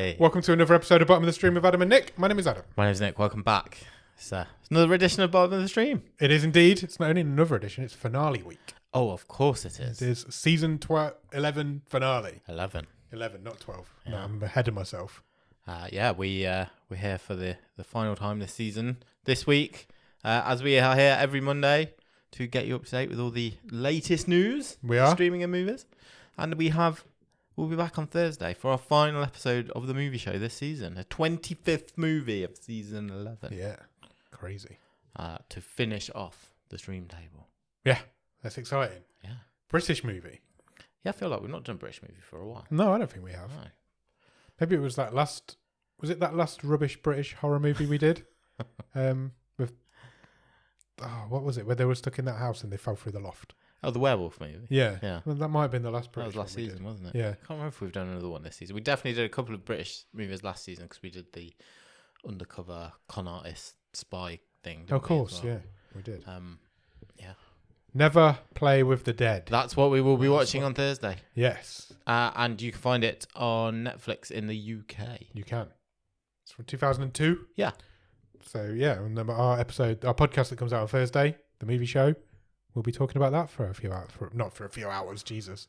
Hey. Welcome to another episode of Bottom of the Stream with Adam and Nick. My name is Adam. My name's Nick. Welcome back. It's another edition of Bottom of the Stream. It is indeed. It's not only another edition, it's finale week. Oh, of course it is. It is season 11 finale. 11, not 12. Yeah. No, I'm ahead of myself. We're here for the final time this season. This week, as we are here every Monday to get you up to date with all the latest news. We are. Streaming and movies. And we'll be back on Thursday for our final episode of the movie show this season. The 25th movie of season 11. Yeah. Crazy. To finish off the stream table. Yeah. That's exciting. Yeah. British movie. Yeah, I feel like we've not done a British movie for a while. No, I don't think we have. No. Maybe it was that last rubbish British horror movie we did? With what was it? Where they were stuck in that house and they fell through the loft. Oh, the werewolf movie. Yeah. Yeah. Well, that might have been the last That British was last one we season, did. wasn't it? Yeah. I can't remember if we've done another one this season. We definitely did a couple of British movies last season because we did the undercover con artist spy thing. Of course, yeah. We did. Yeah. Never Play with the Dead. That's what we will be watching on Thursday. Yes. And you can find it on Netflix in the UK. You can. It's from 2002. Yeah. So, yeah, and our podcast that comes out on Thursday, the movie show, we'll be talking about that for a few hours. Not for a few hours, Jesus.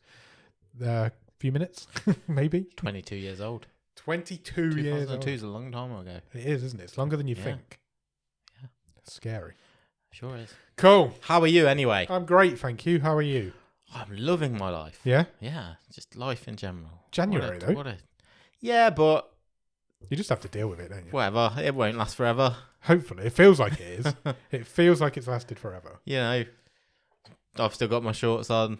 A few minutes, maybe. 22 years old. 22 years old. 2002 is a long time ago. It is, isn't it? It's longer than you Yeah. think. Yeah. It's scary. Sure is. Cool. How are you anyway? I'm great, thank you. How are you? I'm loving my life. Yeah? Yeah, just life in general. January, though. Yeah, but You just have to deal with it, don't you? whatever. It won't last forever. Hopefully. It feels like it is. It feels like it's lasted forever. You know, I've still got my shorts on.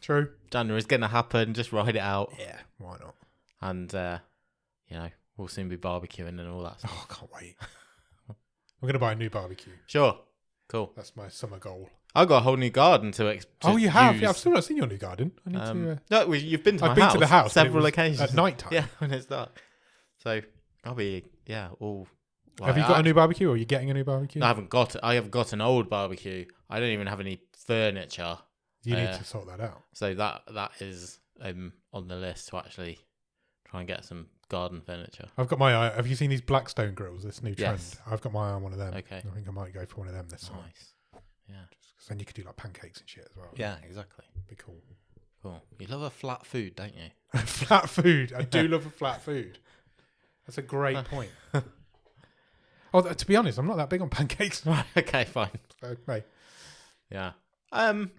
True. January's going to happen. Just ride it out. Yeah, why not? And, we'll soon be barbecuing and all that stuff. Oh, I can't wait. I'm going to buy a new barbecue. Sure. Cool. That's my summer goal. I've got a whole new garden to Oh, you have? use. Yeah, I've still not seen your new garden. I need to... No, you've been to I've my been to the house but it several was occasions. at night time. Yeah, when it's dark. So I'll be, all... Have you got a new barbecue or are you getting a new barbecue? No, I have got an old barbecue. I don't even have any furniture. You need to sort that out. So that is on the list to actually try and get some garden furniture. I've got my eye. Have you seen these Blackstone grills, this new trend? Yes. I've got my eye on one of them. Okay. I think I might go for one of them this summer. Nice. Yeah. Because then you could do like pancakes and shit as well. Yeah, exactly. Be cool. Cool. You love a flat food, don't you? Flat food. I do love a flat food. That's a great point. Oh, to be honest, I'm not that big on pancakes. Right. Okay. Fine. Okay. Yeah. My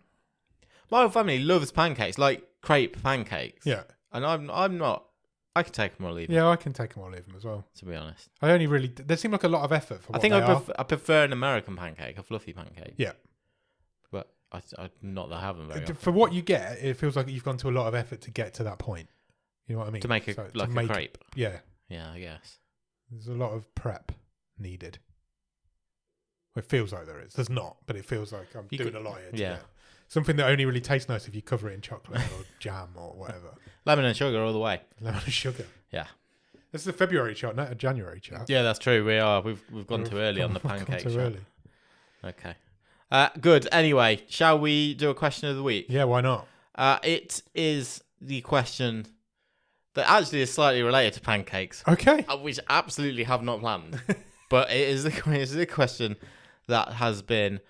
whole family loves pancakes, like crepe pancakes. Yeah. And I'm not. I can take them or leave them. Yeah, I can take them or leave them as well. To be honest, I only really... They seem like a lot of effort for what I think they are. I prefer an American pancake, a fluffy pancake. Yeah. But I not that I have them very often. For what you get, it feels like you've gone to a lot of effort to get to that point. You know what I mean? To make a crepe. Yeah. Yeah, I guess. There's a lot of prep needed. Well, it feels like there is. There's not, but it feels like I'm doing a lot here. Yeah. Something that only really tastes nice if you cover it in chocolate or jam or whatever. Lemon and sugar all the way. Lemon and sugar. Yeah. This is a February chart, not a January chart. Yeah, that's true. We are. We've gone too early on the pancake too shot. early. Okay. Good. Anyway, shall we do a question of the week? Yeah, why not? It is the question that actually is slightly related to pancakes. Okay. Which absolutely have not planned. But it is the question that has been,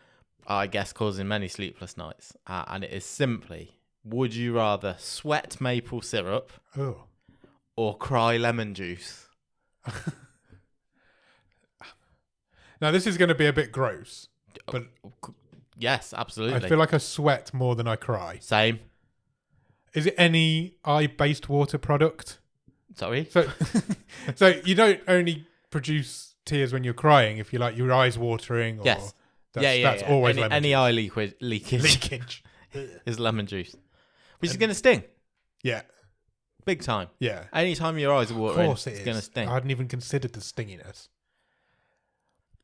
I guess, causing many sleepless nights. And it is simply, would you rather sweat maple syrup or cry lemon juice? Now, this is going to be a bit gross. But yes, absolutely. I feel like I sweat more than I cry. Same. Is it any eye-based water product? Sorry? So you don't only produce tears when you're crying if you like your eyes watering or yes. That's always lemon any juice. eye leakage is lemon juice. Which is going to sting. Yeah. Big time. Yeah. Anytime your eyes are watering, Of course it's going to sting. I hadn't even considered the stinginess.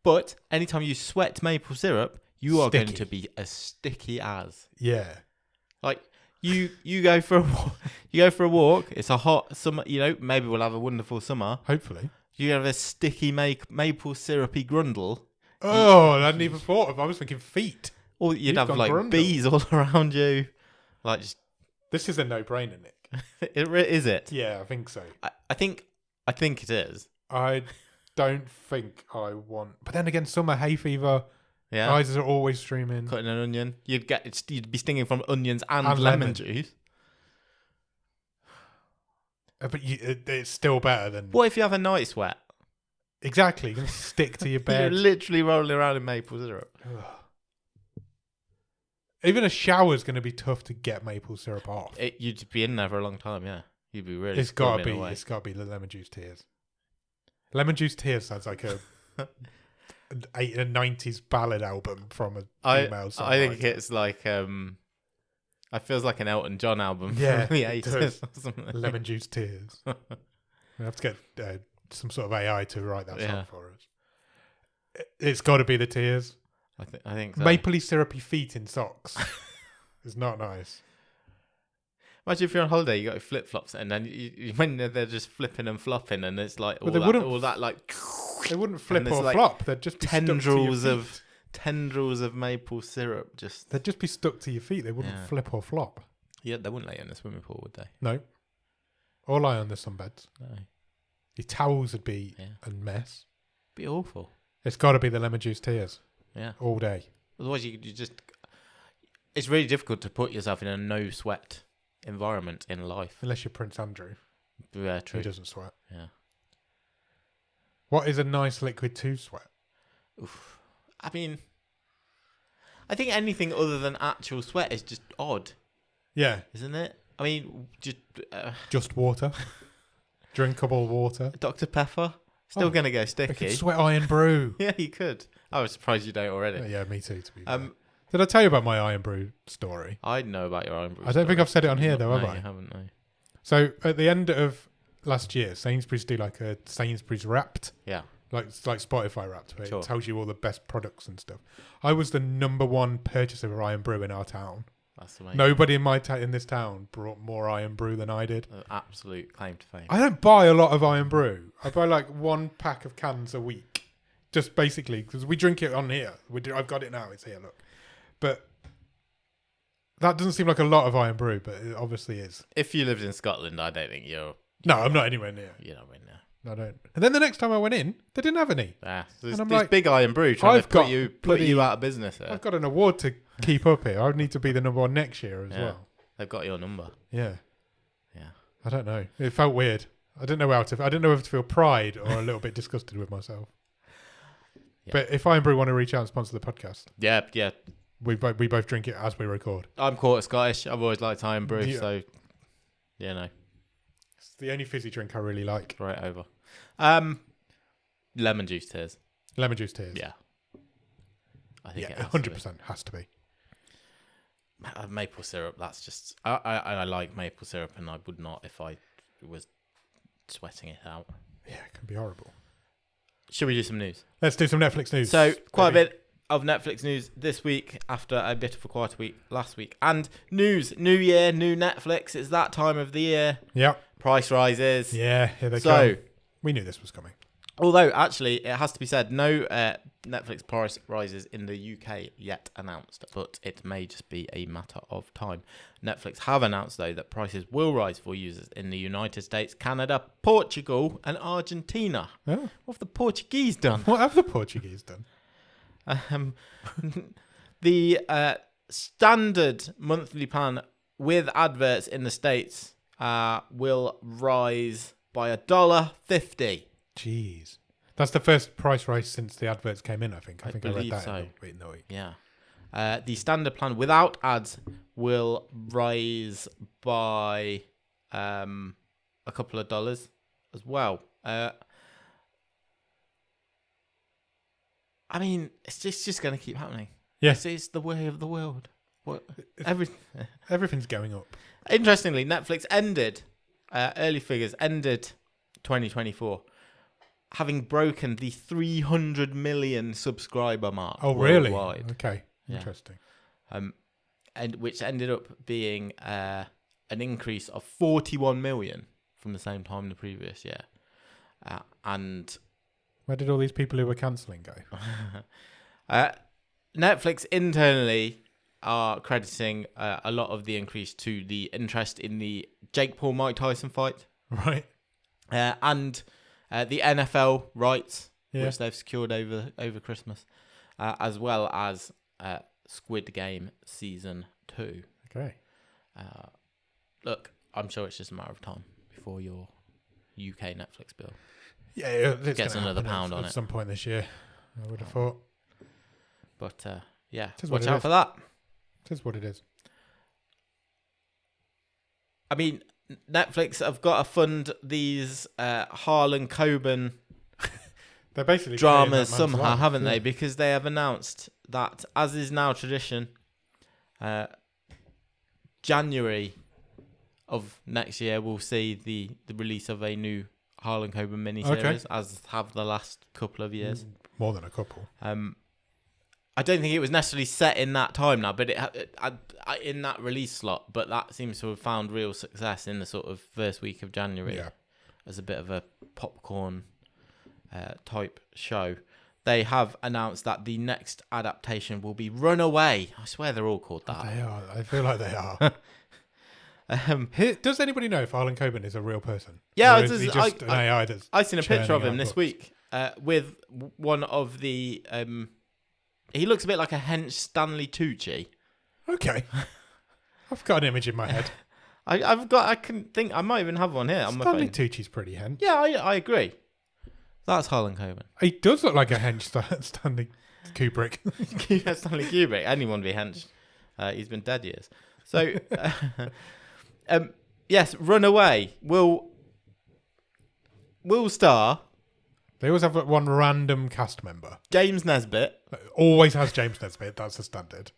But anytime you sweat maple syrup, you are going Sticky. to be as sticky as. Yeah. Like you go for a walk. It's a hot summer. Maybe we'll have a wonderful summer. Hopefully. You have a sticky maple syrupy grundle. Oh, I hadn't even thought of. I was thinking feet. Or you'd You've have gone like grundle. bees all around you. Like just This is a no-brainer, Nick. Is it? Yeah, I think so. I think it is. I don't think I want. But then again, summer hay fever. Yeah. Eyes are always streaming. Cutting an onion. You'd be stinging from onions and And lemon lemon. juice. But it's still better than. What if you have a night sweat? Exactly. You're going to stick to your You're bed. literally rolling around in maple syrup. Ugh. Even a shower's going to be tough to get maple syrup off. You'd be in there for a long time, yeah. You'd be really. It's got to be. Away. It's got to be the lemon juice tears. Lemon juice tears sounds like a 90s ballad album from a female songwriter. I think it's like it feels like an Elton John album Yeah, from the it 80s does. or something. Lemon juice tears. We have to get some sort of AI to write that song for us. It's got to be the tears. I think so. Mapley syrupy feet in socks. It's not nice. Imagine if you're on holiday, you got your flip flops, and then when they're just flipping and flopping, and it's like all that like they wouldn't flip or like flop. They'd just be tendrils of maple syrup. They'd just be stuck to your feet. They wouldn't flip or flop. Yeah, they wouldn't lay in the swimming pool, would they? No. Or lie on the sunbeds. No. Your towels would be a mess. Be awful. It's got to be the lemon juice tears. Yeah. All day. Otherwise, you just. It's really difficult to put yourself in a no sweat environment in life. Unless you're Prince Andrew. Yeah, true. He doesn't sweat. Yeah. What is a nice liquid to sweat? Oof. I mean, I think anything other than actual sweat is just odd. Yeah. Isn't it? I mean, just water. Drinkable water. Dr. Pepper. Still going to go sticky. You could sweat Iron Brew. Yeah, you could. I was surprised you don't already. Yeah, me too, to be fair. Did I tell you about my Iron Brew story? I know about your Iron Brew I don't think I've said it on here, though, have no, I? You haven't, no. So, at the end of last year, Sainsbury's do like a Sainsbury's Wrapped. Yeah. Like Spotify Wrapped, where Sure. it tells you all the best products and stuff. I was the number one purchaser of Iron Brew in our town. That's amazing. Nobody in this town brought more Iron Brew than I did. Absolute claim to fame. I don't buy a lot of Iron Brew. I buy like one pack of cans a week. Just basically, because we drink it on here. I've got it now. It's here, look. But that doesn't seem like a lot of Iron Brew, but it obviously is. If you lived in Scotland, I don't think you're... No, I'm not anywhere near. You're not in there. I don't. And then the next time I went in, they didn't have any. Yeah. So And I'm this like, big Iron Brew trying to put you out of business here. I've got an award to keep up here. I need to be the number one next year as well. They've got your number. Yeah. Yeah. I don't know. It felt weird. I didn't know I didn't know if to feel pride or a little bit disgusted with myself. Yeah. But if Iron Brew want to reach out and sponsor the podcast, yeah. We both drink it as we record. I'm quarter Scottish. I've always liked Iron Brew, so no. It's the only fizzy drink I really like. Right over. Lemon juice tears. Lemon juice tears. Yeah. I think it 100% has to be. Maple syrup. That's just. I like maple syrup, and I would not if I was sweating it out. Yeah, it can be horrible. Should we do some news? Let's do some Netflix news. So quite a bit of Netflix news this week after a bit of a quieter week last week. And news, new year, new Netflix. It's that time of the year. Yep. Price rises. Yeah, here they come. We knew this was coming. Although, actually, it has to be said, no Netflix price rises in the UK yet announced, but it may just be a matter of time. Netflix have announced, though, that prices will rise for users in the United States, Canada, Portugal, and Argentina. Oh. What have the Portuguese done? What have the Portuguese done? The standard monthly plan with adverts in the States will rise by $1.50. Jeez. That's the first price rise since the adverts came in, I think. I think I read that so. in the week. Yeah. The standard plan without ads will rise by a couple of dollars as well. I mean, it's just going to keep happening. Yeah. It's the way of the world. Everything's going up. Interestingly, Netflix ended, early figures, ended 2024 having broken the 300 million subscriber mark. Oh, really? Worldwide. Okay. Yeah. Interesting. And which ended up being an increase of 41 million from the same time the previous year. And where did all these people who were cancelling go? Netflix internally are crediting a lot of the increase to the interest in the Jake Paul Mike Tyson fight, Right. and the NFL rights, Yeah. which they've secured over Christmas, as well as Squid Game Season 2. Okay. Look, I'm sure it's just a matter of time before your UK Netflix bill It's gets gonna another happen pound on at it. some point this year. I would have thought. But yeah, Tis what watch it out is. for that. It is what it is. I mean, Netflix have got to fund these Harlan Coben They're basically dramas playing that man's somehow, life, haven't yeah. they? Because they have announced that, as is now tradition, January of next year we'll see the release of a new Harlan Coben miniseries, as have the last couple of years. More than a couple. I don't think it was necessarily set in that time now, but in that release slot. But that seems to have found real success in the sort of first week of January as a bit of a popcorn type show. They have announced that the next adaptation will be Runaway. I swear they're all called that. They are. I feel like they are. Does anybody know if Harlan Coben is a real person? Yeah, or is he just an AI that's I've seen a picture of churning him out this books? week with one of the. He looks a bit like a hench Stanley Tucci. Okay. I've got an image in my head. I can think I might even have one here on my Stanley phone. Tucci's pretty hench. Yeah, I agree. That's Harlan Coben. He does look like a hench Stanley Kubrick. Stanley Kubrick. Anyone be hench. He's been dead years. So, yes, Runaway will star They always have one random cast member. James Nesbitt, Always has James Nesbitt. That's the standard.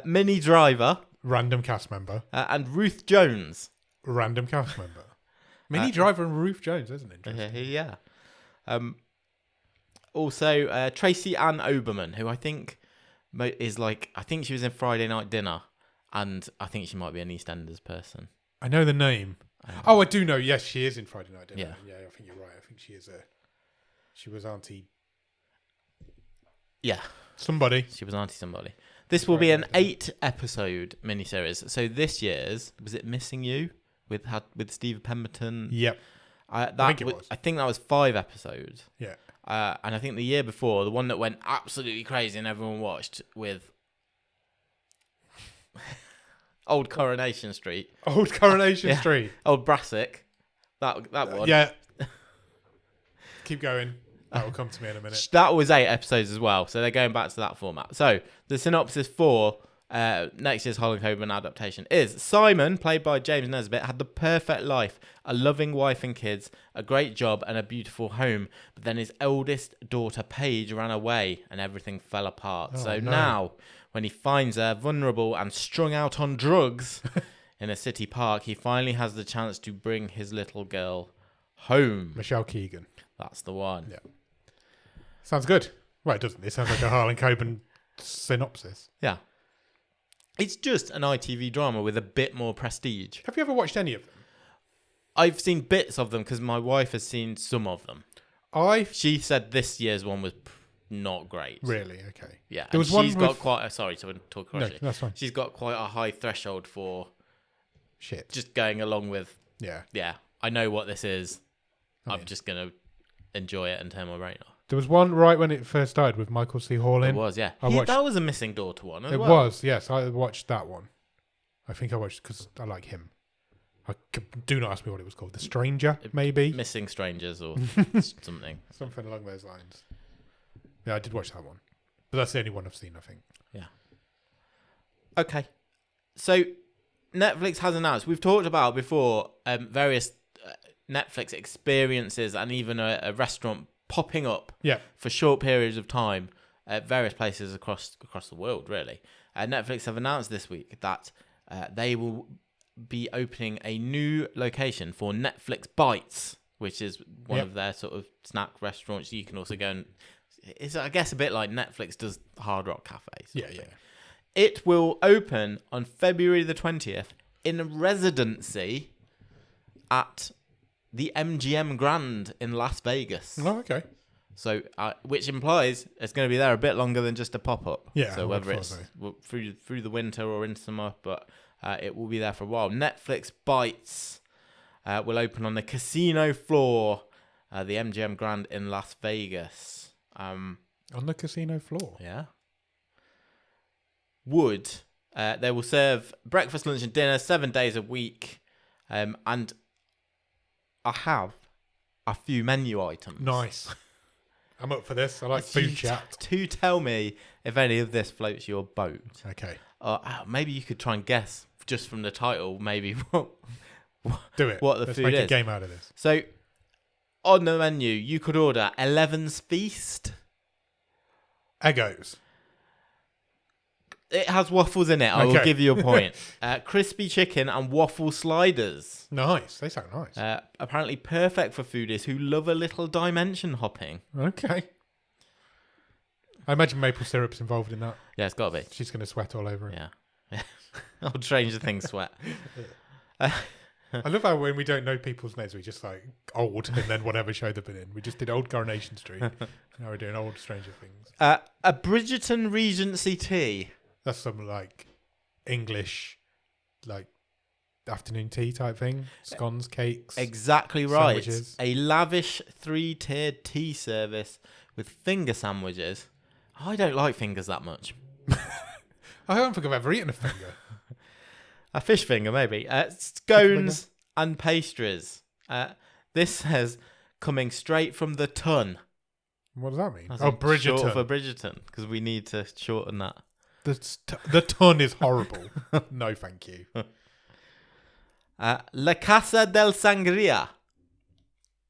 Minnie Driver, Random cast member. and Ruth Jones. Random cast member. Minnie Driver and Ruth Jones, isn't it? Yeah. Also, Tracy Ann Oberman, who I think is I think she was in Friday Night Dinner, and I think she might be an EastEnders person. I know the name. I do know. Yes, she is in Friday Night Dinner. Yeah. I think you're right. I think she was Auntie Yeah, somebody. she was Auntie somebody. This will be an 8-episode miniseries. So this year's, was it Missing You with Steve Pemberton? Yep. I think it was. I think that was 5 episodes. Yeah. And I think the year before, the one that went absolutely crazy and everyone watched with Old Coronation Street. Old Coronation Street. Old Brassic. That one. Yeah. Keep going. That will come to me in a minute. That was 8 episodes as well. So they're going back to that format. So the synopsis for next year's Harlan Coben adaptation is: Simon, played by James Nesbitt, had the perfect life, a loving wife and kids, a great job and a beautiful home. But then his eldest daughter, Paige, ran away and everything fell apart. Now, when he finds her vulnerable and strung out on drugs in a city park, he finally has the chance to bring his little girl home. Michelle Keegan. That's the one. Yeah. Sounds good. Well, it doesn't. It sounds like a Harlan Coben synopsis. Yeah. It's just an ITV drama with a bit more prestige. Have you ever watched any of them? I've seen bits of them because my wife has seen some of them. She said this year's one was not great. Really? Okay. Yeah. There was she's one got quite a... Sorry to talk No, rushly. that's fine. She's got quite a high threshold for Shit. just going along with, Yeah. I know what this is. Oh, I'm just going to enjoy it and turn my brain off. There was one right when it first started with Michael C. Hall in. It was, yeah. watched- That was a missing daughter one as It well. was, yes. I watched that one. I think I watched because I like him. Do not ask me what it was called. The Stranger, maybe? Missing Strangers or something. Something along those lines. Yeah, I did watch that one. But that's the only one I've seen, I think. Yeah. Okay. So Netflix has announced, we've talked about before, various Netflix experiences and even a restaurant popping up for short periods of time at various places across the world, really. Netflix have announced this week that they will be opening a new location for Netflix Bites, which is one of their sort of snack restaurants. You can also go and... It's, I guess, a bit like Netflix does Hard Rock Cafe. Yeah. It will open on February the 20th in residency at the MGM Grand in Las Vegas. Oh, okay. So, which implies it's going to be there a bit longer than just a pop-up. Yeah. So whether it's through the winter or into summer, but it will be there for a while. Netflix Bites will open on the casino floor, the MGM Grand in Las Vegas. On the casino floor? Yeah. They will serve breakfast, lunch, and dinner 7 days a week. And I have a few menu items. Nice. I'm up for this. I like food chat. To tell me if any of this floats your boat. Okay. Maybe you could try and guess just from the title, maybe what Do it. What the Let's food make is. a game out of this. So, on the menu, you could order 11's Feast. Eggos. It has waffles in it. I will give you a point. Crispy chicken and waffle sliders. Nice. They sound nice. Apparently perfect for foodies who love a little dimension hopping. Okay. I imagine maple syrup's involved in that. Yeah, it's got to be. She's going to sweat all over it. Yeah. Old Stranger Things sweat. I love how when we don't know people's names, we just like old and then whatever show they've been in. We just did Old Coronation Street. Now we're doing Old Stranger Things. A Bridgerton Regency tea. That's some like English, like afternoon tea type thing. Scones, cakes. Exactly right. Sandwiches. A lavish 3-tiered tea service with finger sandwiches. I don't like fingers that much. I don't think I've ever eaten a finger. A fish finger, maybe. Scones and pastries. This says coming straight from the ton. What does that mean? Bridgerton. Short for Bridgerton. Bridgerton, because we need to shorten that. The ton is horrible. No, thank you. La Casa del Sangria.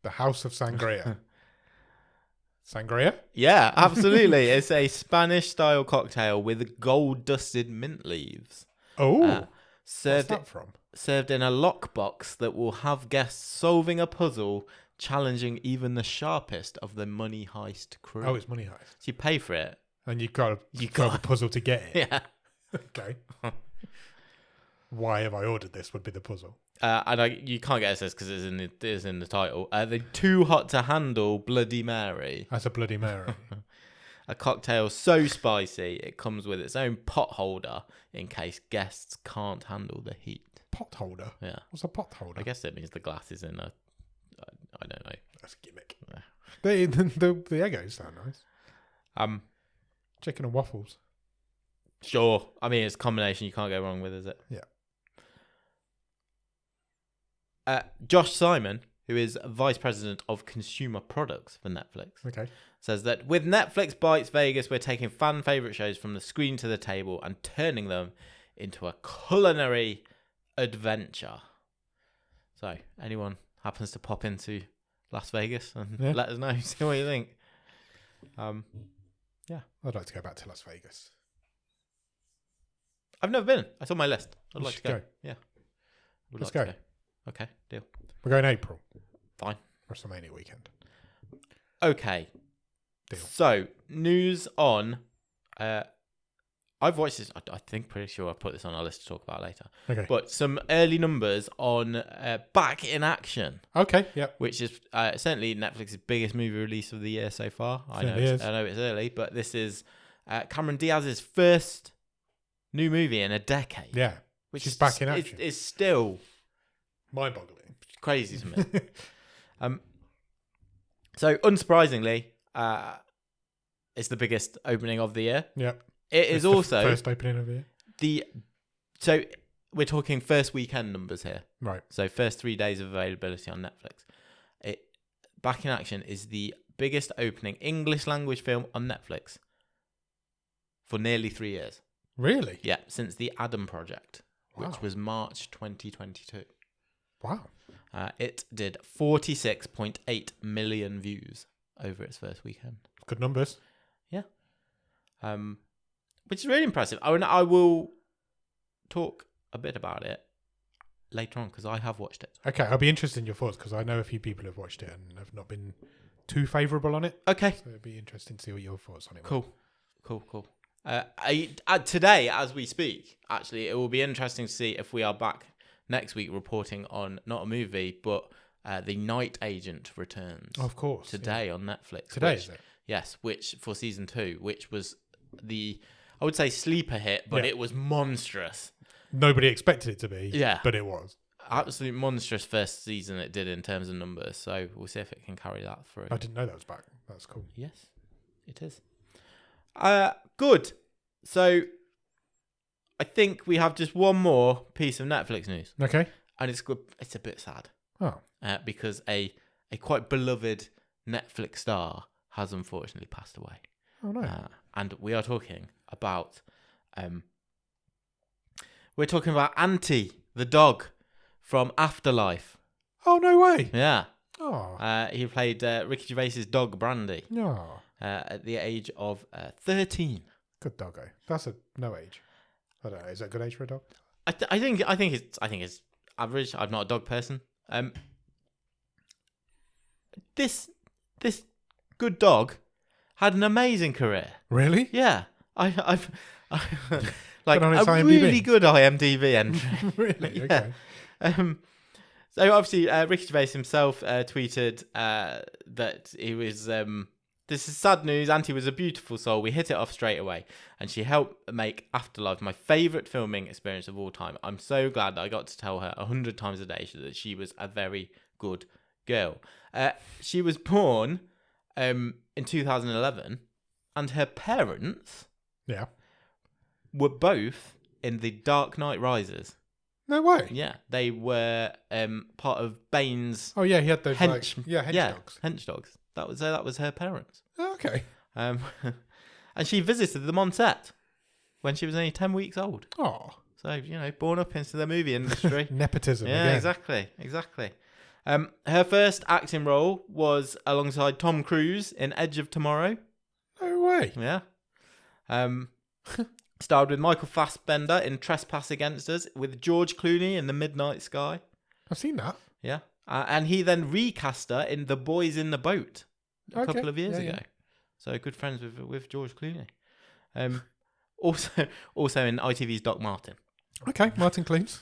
The House of Sangria. Sangria? Yeah, absolutely. It's a Spanish-style cocktail with gold-dusted mint leaves. Oh, what's that from? Served in a lockbox that will have guests solving a puzzle, challenging even the sharpest of the money heist crew. Oh, it's money heist. So you pay for it. And you've got a puzzle to get it. Yeah. Okay. Why have I ordered this would be the puzzle. You can't guess this because it is in the title. The Too Hot to Handle Bloody Mary. That's a Bloody Mary. A cocktail so spicy it comes with its own pot holder in case guests can't handle the heat. Pot holder? Yeah. What's a pot holder? I guess it means the glass is in a... I don't know. That's a gimmick. Yeah. The Eggos sound nice. Chicken and waffles. Sure. I mean, it's a combination you can't go wrong with, is it? Yeah. Josh Simon, who is Vice President of Consumer Products for Netflix, says that with Netflix Bites Vegas, we're taking fan favourite shows from the screen to the table and turning them into a culinary adventure. So, anyone happens to pop into Las Vegas and let us know, see what you think. Yeah. I'd like to go back to Las Vegas. I've never been. It's on my list. I'd like to go. Yeah. Let's go. Okay, deal. We're going April. Fine. WrestleMania weekend. Okay. Deal. So, news on... I've watched this. I think pretty sure I've put this on our list to talk about later. Okay. But some early numbers on Back in Action. Okay, yep. Which is certainly Netflix's biggest movie release of the year so far. I know it's early, but this is Cameron Diaz's first new movie in a decade. Yeah. Which is Back in Action. Is still mind-boggling. Crazy to me. So, unsurprisingly, it's the biggest opening of the year. Yep. It is also first opening of the year. So we're talking first weekend numbers here. Right. So first 3 days of availability on Netflix. Back in Action is the biggest opening English language film on Netflix for nearly 3 years. Really? Yeah, since The Adam Project, which was March 2022. Wow. It did 46.8 million views over its first weekend. Good numbers. Yeah. Which is really impressive. I will talk a bit about it later on because I have watched it. Okay, I'll be interested in your thoughts because I know a few people have watched it and have not been too favourable on it. Okay. So it'd be interesting to see what your thoughts on it were. Cool. Today, as we speak, actually, it will be interesting to see if we are back next week reporting on not a movie, but The Night Agent returns. Of course. Today on Netflix. Today, is it? Yes, which for season 2, which was I would say sleeper hit, but it was monstrous. Nobody expected it to be. Yeah. But it was. Absolute monstrous first season it did in terms of numbers. So we'll see if it can carry that through. I didn't know that was back. That's cool. Yes, it is. Good. So I think we have just one more piece of Netflix news. Okay. And it's good. It's a bit sad. Oh. Because a quite beloved Netflix star has unfortunately passed away. Oh no. And we are talking about Auntie, the dog from Afterlife. Oh no way. Yeah. Oh. He played Ricky Gervais's dog Brandy. Oh. At the age of 13. Good doggo. That's no age. I don't know. Is that a good age for a dog? I think it's average. I'm not a dog person. This good dog had an amazing career. Really? Yeah, I've like on its a IMDb? really good IMDb entry. Really? Yeah. Okay. So obviously, Ricky Gervais himself tweeted that he was. This is sad news. Auntie was a beautiful soul. We hit it off straight away, and she helped make Afterlife my favourite filming experience of all time. I'm so glad that I got to tell her 100 times a day that she was a very good girl. She was born in 2011, and her parents were both in The Dark Knight Rises. No way. Yeah, they were part of Bane's. Oh yeah, he had those hench dogs. Hench dogs. That was her parents. Oh, okay. And she visited them on set when she was only 10 weeks old. Oh. So, born up into the movie industry. Nepotism. Yeah, again. exactly. Her first acting role was alongside Tom Cruise in Edge of Tomorrow. No way. Yeah. Starred with Michael Fassbender in Trespass Against Us, with George Clooney in The Midnight Sky. I've seen that. Yeah. And he then recast her in The Boys in the Boat a couple of years ago. Yeah. So good friends with George Clooney. Also in ITV's Doc Martin. Okay, Martin Clunes.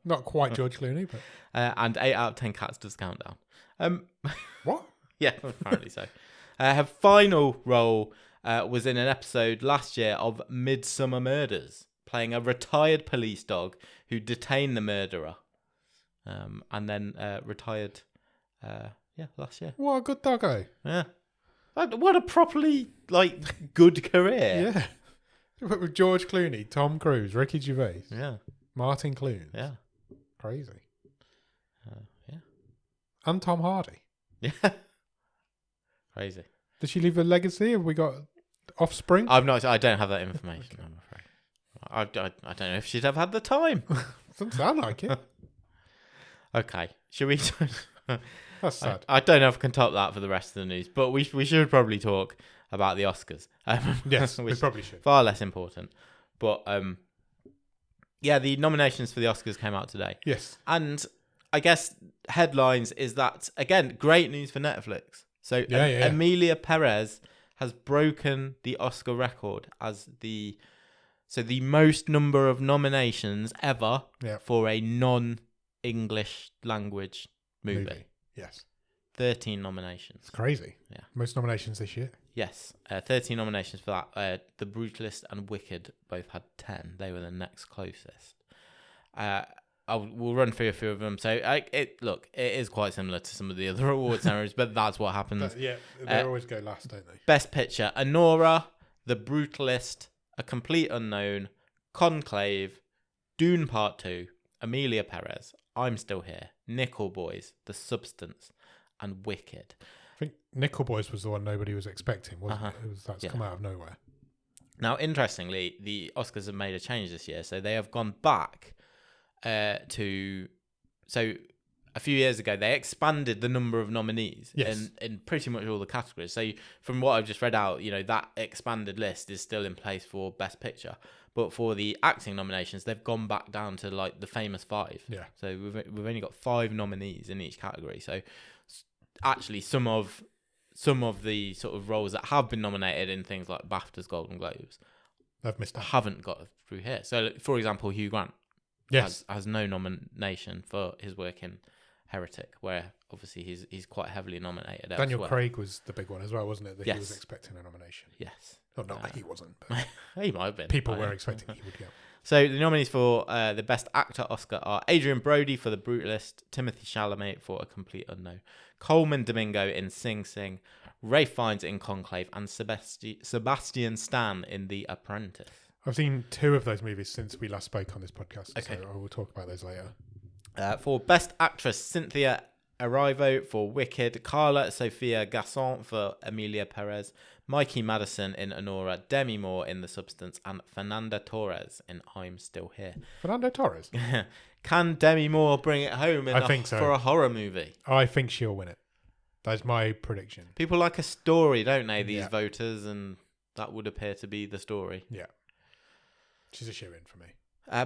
Not quite George Clooney, but... And 8 out of 10 Cats does Countdown. What? Yeah, apparently so. Her final role was in an episode last year of Midsummer Murders, playing a retired police dog who detained the murderer. And then retired, last year. What a good doggo. Yeah. What a properly, good career. Yeah. With George Clooney, Tom Cruise, Ricky Gervais. Yeah. Martin Clunes. Yeah. Crazy. Yeah. And Tom Hardy. Yeah. Crazy. Did she leave a legacy? Have we got offspring? I don't have that information, I'm afraid. I don't know if she'd have had the time. Doesn't sound like it. Okay. Should we... That's sad. I don't know if I can top that for the rest of the news, but we should probably talk about the Oscars. Yes, we probably should. Far less important. But, the nominations for the Oscars came out today. Yes. And I guess headlines is that, again, great news for Netflix. So Emilia Perez has broken the Oscar record as the most number of nominations ever for a non-English language movie. Yes. 13 nominations. It's crazy. Yeah. Most nominations this year. Yes. 13 nominations for that. The Brutalist and Wicked both had 10. They were the next closest. We'll run through a few of them. So, it is quite similar to some of the other award ceremonies, but that's what happens. They always go last, don't they? Best Picture: Anora, The Brutalist, A Complete Unknown, Conclave, Dune Part 2, Emilia Perez, I'm Still Here, Nickel Boys, The Substance, and Wicked. I think Nickel Boys was the one nobody was expecting, wasn't it? That's come out of nowhere. Now, interestingly, the Oscars have made a change this year, so they have gone back to... So, a few years ago, they expanded the number of nominees in pretty much all the categories. So, from what I've just read out, that expanded list is still in place for Best Picture. But for the acting nominations, they've gone back down to the famous 5. Yeah. So we've only got 5 nominees in each category. So actually, some of the sort of roles that have been nominated in things like BAFTAs, Golden Globes, they've missed out. Haven't got through here. So, for example, Hugh Grant has no nomination for his work in Heretic, where obviously he's quite heavily nominated. Daniel elsewhere. Craig was the big one as well, wasn't it? That Yes. he was expecting a nomination. Yes. Not that he wasn't, but He might have been. people were expecting he would get. So the nominees for the Best Actor Oscar are Adrian Brody for The Brutalist, Timothée Chalamet for A Complete Unknown, Coleman Domingo in Sing Sing, Ralph Fiennes in Conclave, and Sebastian Stan in The Apprentice. I've seen 2 of those movies since we last spoke on this podcast, Okay. so I will talk about those later. For Best Actress, Cynthia Erivo for Wicked, Carla Sofia Gasson for Emilia Perez, Mikey Madison in Honora, Demi Moore in The Substance, and Fernanda Torres in I'm Still Here. Fernando Torres? Can Demi Moore bring it home I think so. for a horror movie? I think she'll win it. That's my prediction. People like a story, don't they, these Yeah. voters, and that would appear to be the story. Yeah. She's a shoe-in for me.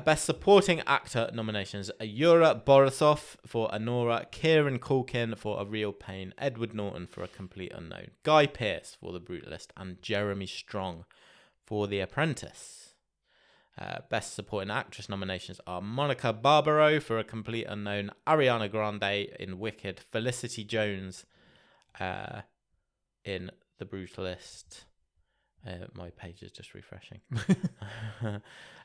Best Supporting Actor nominations are Yura Borisov for Honora, Kieran Culkin for A Real Pain, Edward Norton for A Complete Unknown, Guy Pearce for The Brutalist, and Jeremy Strong for The Apprentice. Best Supporting Actress nominations are Monica Barbaro for A Complete Unknown, Ariana Grande in Wicked, Felicity Jones in The Brutalist. My page is just refreshing.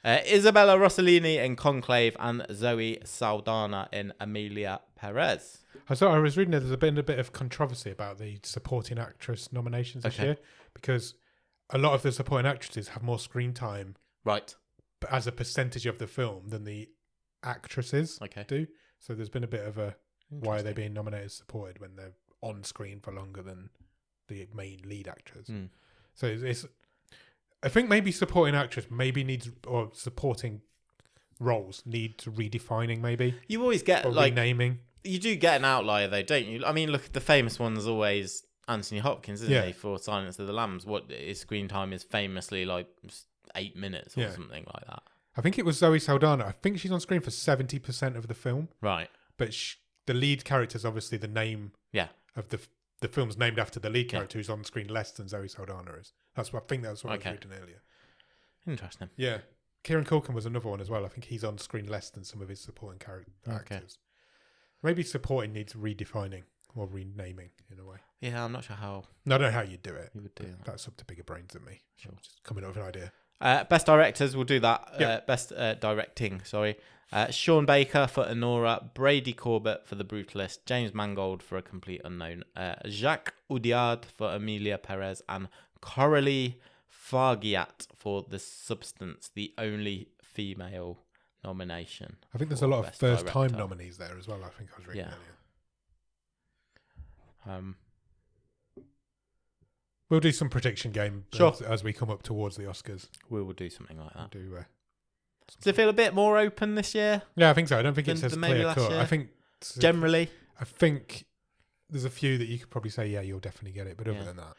Isabella Rossellini in Conclave and Zoe Saldana in Emilia Perez. I was reading there's been a bit of controversy about the supporting actress nominations this year because a lot of the supporting actresses have more screen time Right. as a percentage of the film than the actresses Okay. do. So there's been a bit of a why are they being nominated as supported when they're on screen for longer than the main lead actors. So it's I think maybe supporting actress maybe needs, or supporting roles need redefining maybe. You always get or renaming. You do get an outlier though, don't you? I mean, look, the famous one is always Anthony Hopkins, isn't he, for Silence of the Lambs? What his screen time is famously like 8 minutes or something like that. I think it was Zoe Saldana. I think she's on screen for 70% of the film. Right. But the lead character is obviously the name of the film's named after the lead character who's on screen less than Zoe Saldana is. I think that's what I was reading earlier. Interesting. Yeah. Kieran Culkin was another one as well. I think he's on screen less than some of his supporting actors. Maybe supporting needs redefining or renaming in a way. Yeah, I'm not sure how. No, I don't know how you'd do it. You would do that. That's up to bigger brains than me. Sure. Just coming up with an idea. Best directors, we'll do that. Yep. Best directing, sorry. Sean Baker for Honora, Brady Corbett for The Brutalist, James Mangold for A Complete Unknown, Jacques Audiard for Emilia Perez, and Coralie Fargiat for The Substance, the only female nomination. I think there's a lot of Best first-time Director. nominees there as well. I think I was reading earlier. We'll do some prediction game as we come up towards the Oscars. We will do something like that. Does Does it feel a bit more open this year? Yeah, I think so. I don't think it's Than as maybe clear last cut. year? I think Generally? I think there's a few that you could probably say, yeah, you'll definitely get it. But other than that,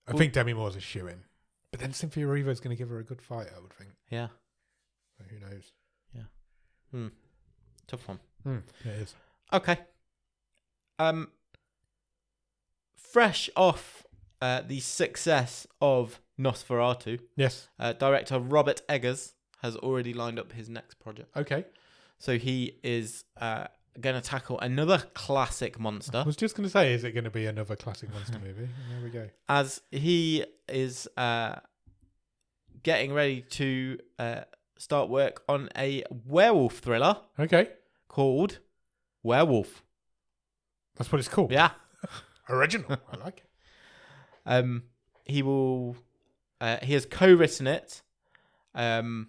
I think Demi Moore's a shoo-in. But then Cynthia Erivo's going to give her a good fight, I would think. Yeah. So who knows? Yeah. Tough one. Yeah, it is. Okay. Fresh off the success of Nosferatu, Yes. director Robert Eggers has already lined up his next project. Okay. So he is going to tackle another classic monster. I was just going to say, is it going to be another classic monster movie? And there we go. As he is getting ready to start work on a werewolf thriller Okay. called Werewolf. That's what it's called. Yeah. Original. I like it. He will. He has co-written it, and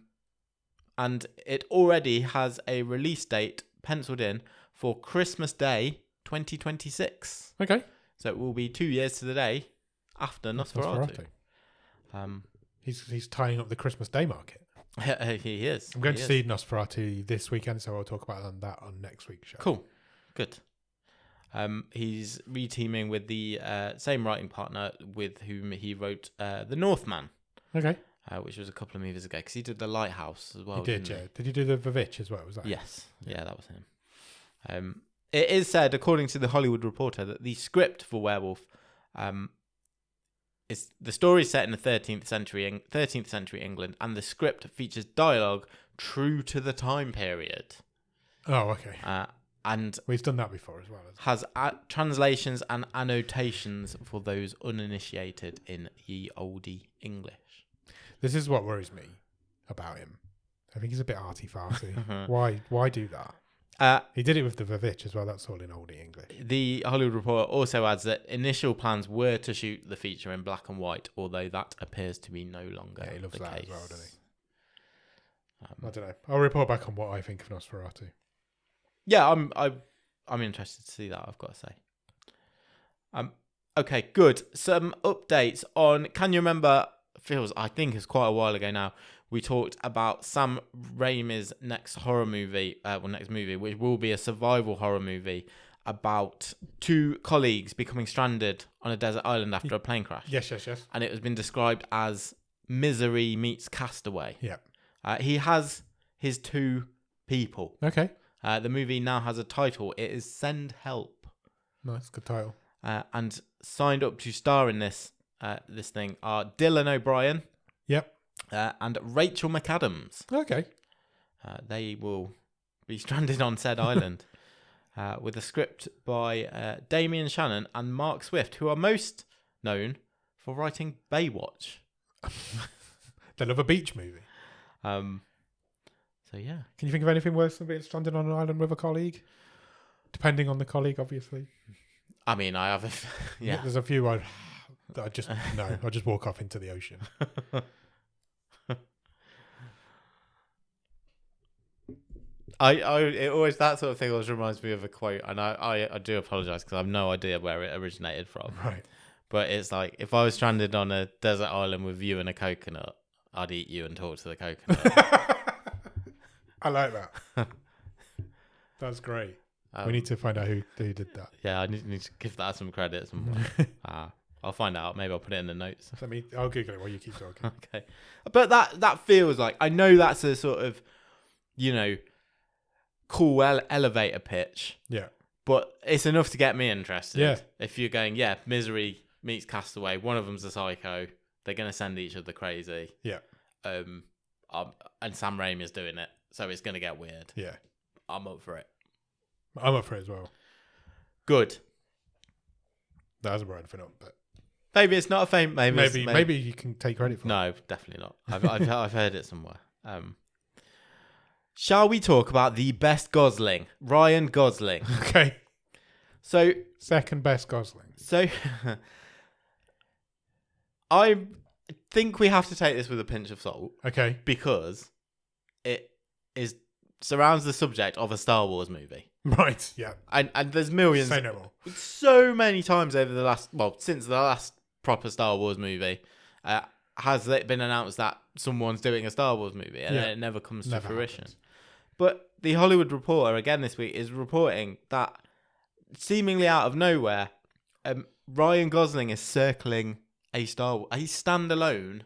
it already has a release date penciled in for Christmas Day 2026. Okay. So it will be 2 years to the day after Nosferatu. He's tying up the Christmas Day market. He is. I'm going to see Nosferatu this weekend, so I'll talk about that on next week's show. Cool. Good. He's reteaming with the same writing partner with whom he wrote The Northman. Okay. Which was a couple of movies ago, because he did The Lighthouse as well. He did, yeah. Did you do The Vivitch as well? Was that? Yes. Yeah, that was him. It is said, according to The Hollywood Reporter, that the script for Werewolf is the story set in the 13th century England, and the script features dialogue true to the time period. Oh, okay. and We've done that before as well. has translations and annotations for those uninitiated in ye olde English. This is what worries me about him. I think he's a bit arty-farty. Why do that? He did it with the Vavitch as well. That's all in oldie English. The Hollywood Reporter also adds that initial plans were to shoot the feature in black and white, although that appears to be no longer Yeah, he loves the that case. as well, doesn't he? I don't know. I'll report back on what I think of Nosferatu. Yeah, I'm interested to see that, I've got to say. Okay, good. Some updates on. Can you remember? I think it's quite a while ago now. We talked about Sam Raimi's next movie, which will be a survival horror movie about two colleagues becoming stranded on a desert island after a plane crash. Yes. And it has been described as Misery meets Castaway. Yeah. He has his two people. Okay. The movie now has a title. It is Send Help. Nice, good title. And signed up to star in this thing are Dylan O'Brien. Yep. And Rachel McAdams. Okay. They will be stranded on said island with a script by Damien Shannon and Mark Swift, who are most known for writing Baywatch. They love a beach movie. So, yeah. Can you think of anything worse than being stranded on an island with a colleague? Depending on the colleague, obviously. I mean, I have yeah. There's a few I just walk off into the ocean. It always, that sort of thing always reminds me of a quote, and I do apologise because I have no idea where it originated from. Right. But it's like, if I was stranded on a desert island with you and a coconut, I'd eat you and talk to the coconut. I like that. That's great. We need to find out who did that. Yeah, I need to give that some credit. I'll find out. Maybe I'll put it in the notes. I'll Google it while you keep talking. Okay. But that feels like, I know that's a sort of, cool elevator pitch. Yeah. But it's enough to get me interested. Yeah. If you're going, Misery meets Castaway, one of them's a psycho, they're going to send each other crazy. Yeah. And Sam Raimi's doing it, so it's going to get weird. Yeah. I'm up for it. I'm up for it as well. Good. That hasn't brought anything up, but maybe it's not a fame. Maybe you can take credit for it. No, definitely not. I've heard it somewhere. Shall we talk about the best Gosling, Ryan Gosling? Okay. So second best Gosling. So I think we have to take this with a pinch of salt. Okay. Because it surrounds the subject of a Star Wars movie. Right. Yeah. And there's millions. Say no more. So many times over since the last proper Star Wars movie, has it been announced that someone's doing a Star Wars movie, and then it never comes to fruition. Happens. But the Hollywood Reporter again this week is reporting that seemingly out of nowhere, Ryan Gosling is circling a standalone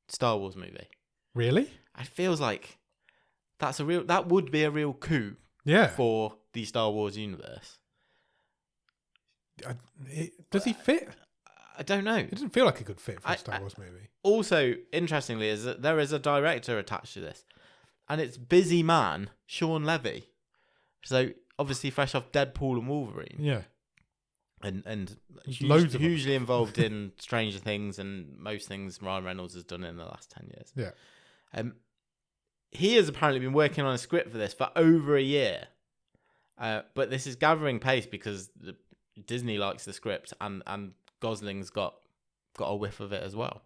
Star Wars movie. Really? It feels like that would be a real coup. Yeah. For the Star Wars universe. Does he fit? I don't know. It doesn't feel like a good fit for a Star Wars movie. Also, interestingly, is that there is a director attached to this, and it's busy man Sean Levy. So obviously fresh off Deadpool and Wolverine. Yeah. And hugely involved in Stranger Things and most things Ryan Reynolds has done in the last 10 years. Yeah. He has apparently been working on a script for this for over a year. But this is gathering pace because Disney likes the script and Gosling's got a whiff of it as well.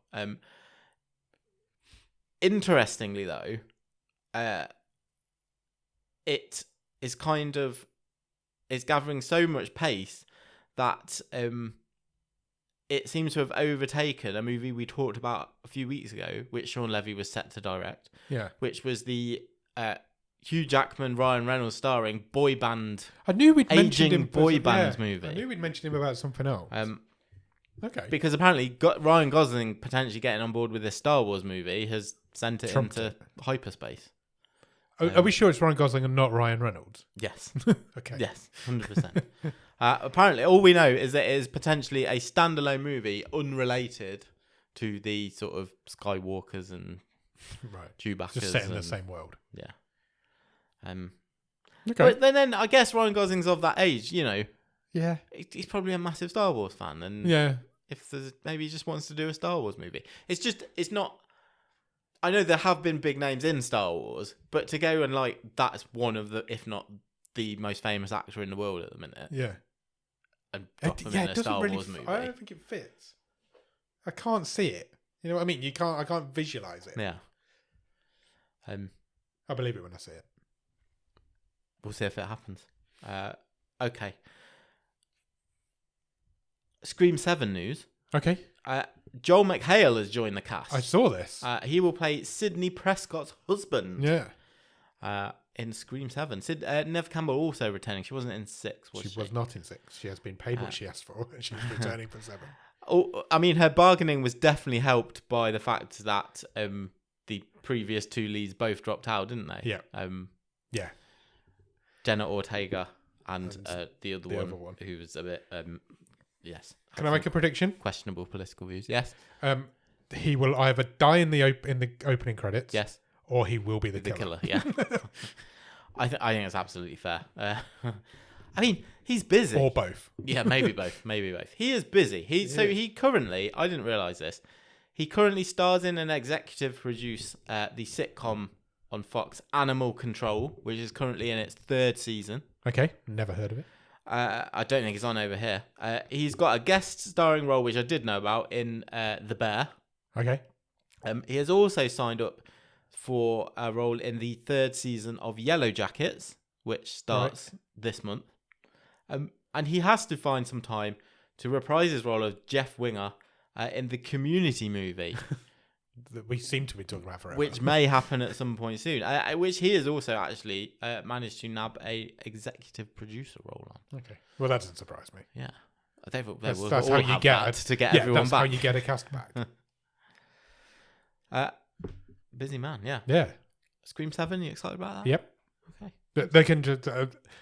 Interestingly, though, it is it's gathering so much pace that it seems to have overtaken a movie we talked about a few weeks ago, which Sean Levy was set to direct. Yeah. Which was the Hugh Jackman, Ryan Reynolds starring boy band. I knew we'd mentioned him. Boy band movie. I knew we'd mentioned him about something else. Okay. Because apparently Ryan Gosling potentially getting on board with this Star Wars movie has sent it into hyperspace. Are we sure it's Ryan Gosling and not Ryan Reynolds? Yes. Okay. Yes, 100%. Apparently, all we know is that it is potentially a standalone movie unrelated to the sort of Skywalkers and right. Chewbacca's. Just set in the same world. Yeah. Okay. But then I guess Ryan Gosling's of that age, you know. Yeah. He's probably a massive Star Wars fan, and Yeah. if there's maybe he just wants to do a Star Wars movie. It's not. I know there have been big names in Star Wars, but to go and like that's one of the, if not the most famous actor in the world at the minute. Yeah. And drop him in a Star Wars movie. I don't think it fits. I can't see it. You know what I mean? I can't visualize it. Yeah. I believe it when I see it. We'll see if it happens. Okay. Scream 7 news. Okay. Joel McHale has joined the cast. I saw this. He will play Sidney Prescott's husband. Yeah. In Scream 7. Nev Campbell also returning. She wasn't in 6, was she? She was not in 6. She has been paid what she asked for, and she's returning for 7. Oh, I mean, her bargaining was definitely helped by the fact that the previous 2 leads both dropped out, didn't they? Yeah. Yeah. Jenna Ortega and the other one who was a bit, yes. Can I make a prediction? Questionable political views. Yes. He will either die in the opening credits. Yes. Or he will be the killer. Yeah. I think it's absolutely fair. I mean, he's busy. Or both. Yeah, maybe both. Maybe both. He is busy. So he currently, I didn't realise this, he currently stars in and executive produce the sitcom on Fox, Animal Control, which is currently in its 3rd season. Okay, never heard of it. I don't think it's on over here. He's got a guest starring role, which I did know about, in The Bear. Okay. He has also signed up for a role in the 3rd season of Yellow Jackets, which starts this month. And he has to find some time to reprise his role of Jeff Winger in the Community movie. That we seem to be talking about forever. Which may happen at some point soon. Which he has also actually managed to nab a executive producer role on. Okay. Well, that doesn't surprise me. Yeah. That's how you get to get everyone that's back. how you get a cast back. Busy man, yeah. Yeah. Scream 7, you excited about that? Yep. Okay. They can just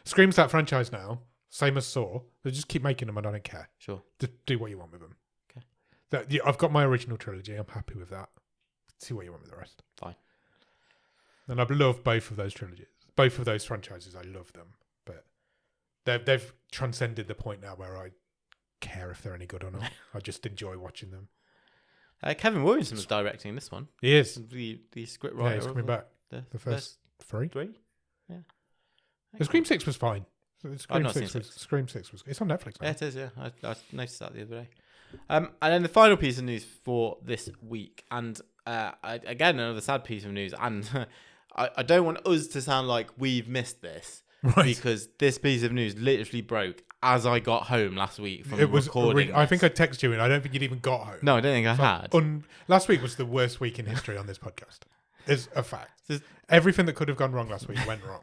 Scream's that franchise now, same as Saw. They just keep making them, and I don't care. Sure. Just do what you want with them. Okay. I've got my original trilogy. I'm happy with that. See what you want with the rest. Fine. And I've loved both of those trilogies. Both of those franchises, I love them. But they've transcended the point now where I care if they're any good or not. I just enjoy watching them. Kevin Williamson was directing this one. He is. The script writer. Yeah, he's coming back. The first 3? 3? Yeah. The Scream 6 was fine. I've not seen 6. Scream 6 was... It's on Netflix now. Yeah, it is, yeah. I noticed that the other day. And then the final piece of news for this week, and again, another sad piece of news, and I don't want us to sound like we've missed this, because this piece of news literally broke as I got home last week from recording. I think I texted you, and I don't think you'd even got home. No, I don't think I had. Last week was the worst week in history on this podcast. It's a fact. Everything that could have gone wrong last week went wrong.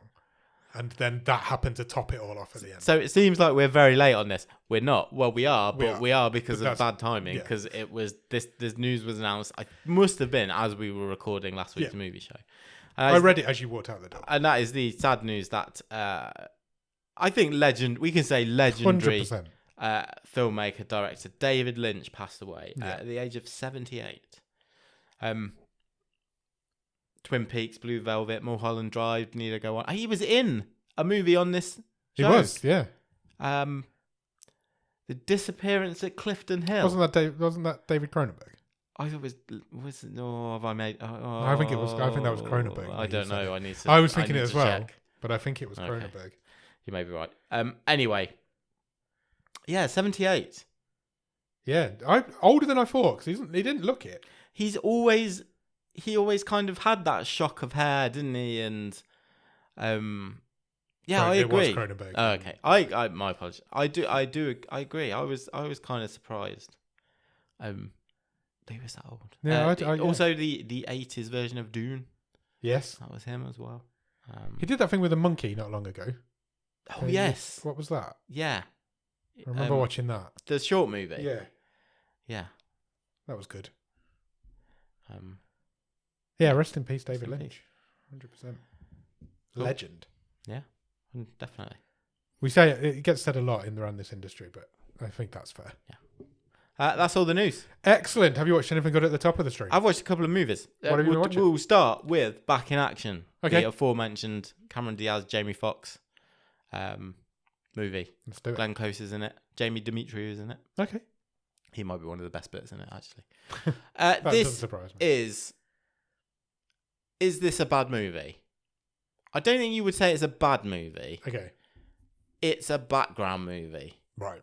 And then that happened to top it all off at the end. So it seems like we're very late on this. We're not. Well, we are, but we are because of bad timing. Because it was this news was announced. I must have been as we were recording last week's movie show. I read it as you walked out the door. And that is the sad news that I think we can say legendary filmmaker, director David Lynch passed away at the age of 78. Twin Peaks, Blue Velvet, Mulholland Drive, Need to Go On. He was in a movie on this show. He was, yeah. The Disappearance at Clifton Hill. Wasn't that David Cronenberg? I thought it was no. Have I made? I think it was. I think that was Cronenberg. I don't know. I need to. I was thinking it as well, check. but I think it was Cronenberg. You may be right. Anyway, yeah, 78. Yeah, older than I thought because he didn't look it. He always kind of had that shock of hair, didn't he? And yeah, I agree. It was Cronenberg. Oh, okay. I my apologies. I agree. I was kind of surprised. He was that old. Yeah, also the 80s version of Dune. Yes, that was him as well. He did that thing with a monkey not long ago. Oh yes. What was that? Yeah. I remember watching that. The short movie. Yeah. Yeah. That was good. Yeah, rest in peace, David Lynch. 100%. Legend. Yeah, definitely. We say it gets said a lot around this industry, but I think that's fair. Yeah. That's all the news. Excellent. Have you watched anything good at the top of the stream? I've watched a couple of movies. What have you been watching? We'll start with Back in Action. Okay. The aforementioned Cameron Diaz, Jamie Foxx movie. Let's do it. Glenn Close is in it. Jamie Demetriou is in it. Okay. He might be one of the best bits in it, actually. That doesn't This surprise me. is this a bad movie? I don't think you would say it's a bad movie. Okay. It's a background movie. Right.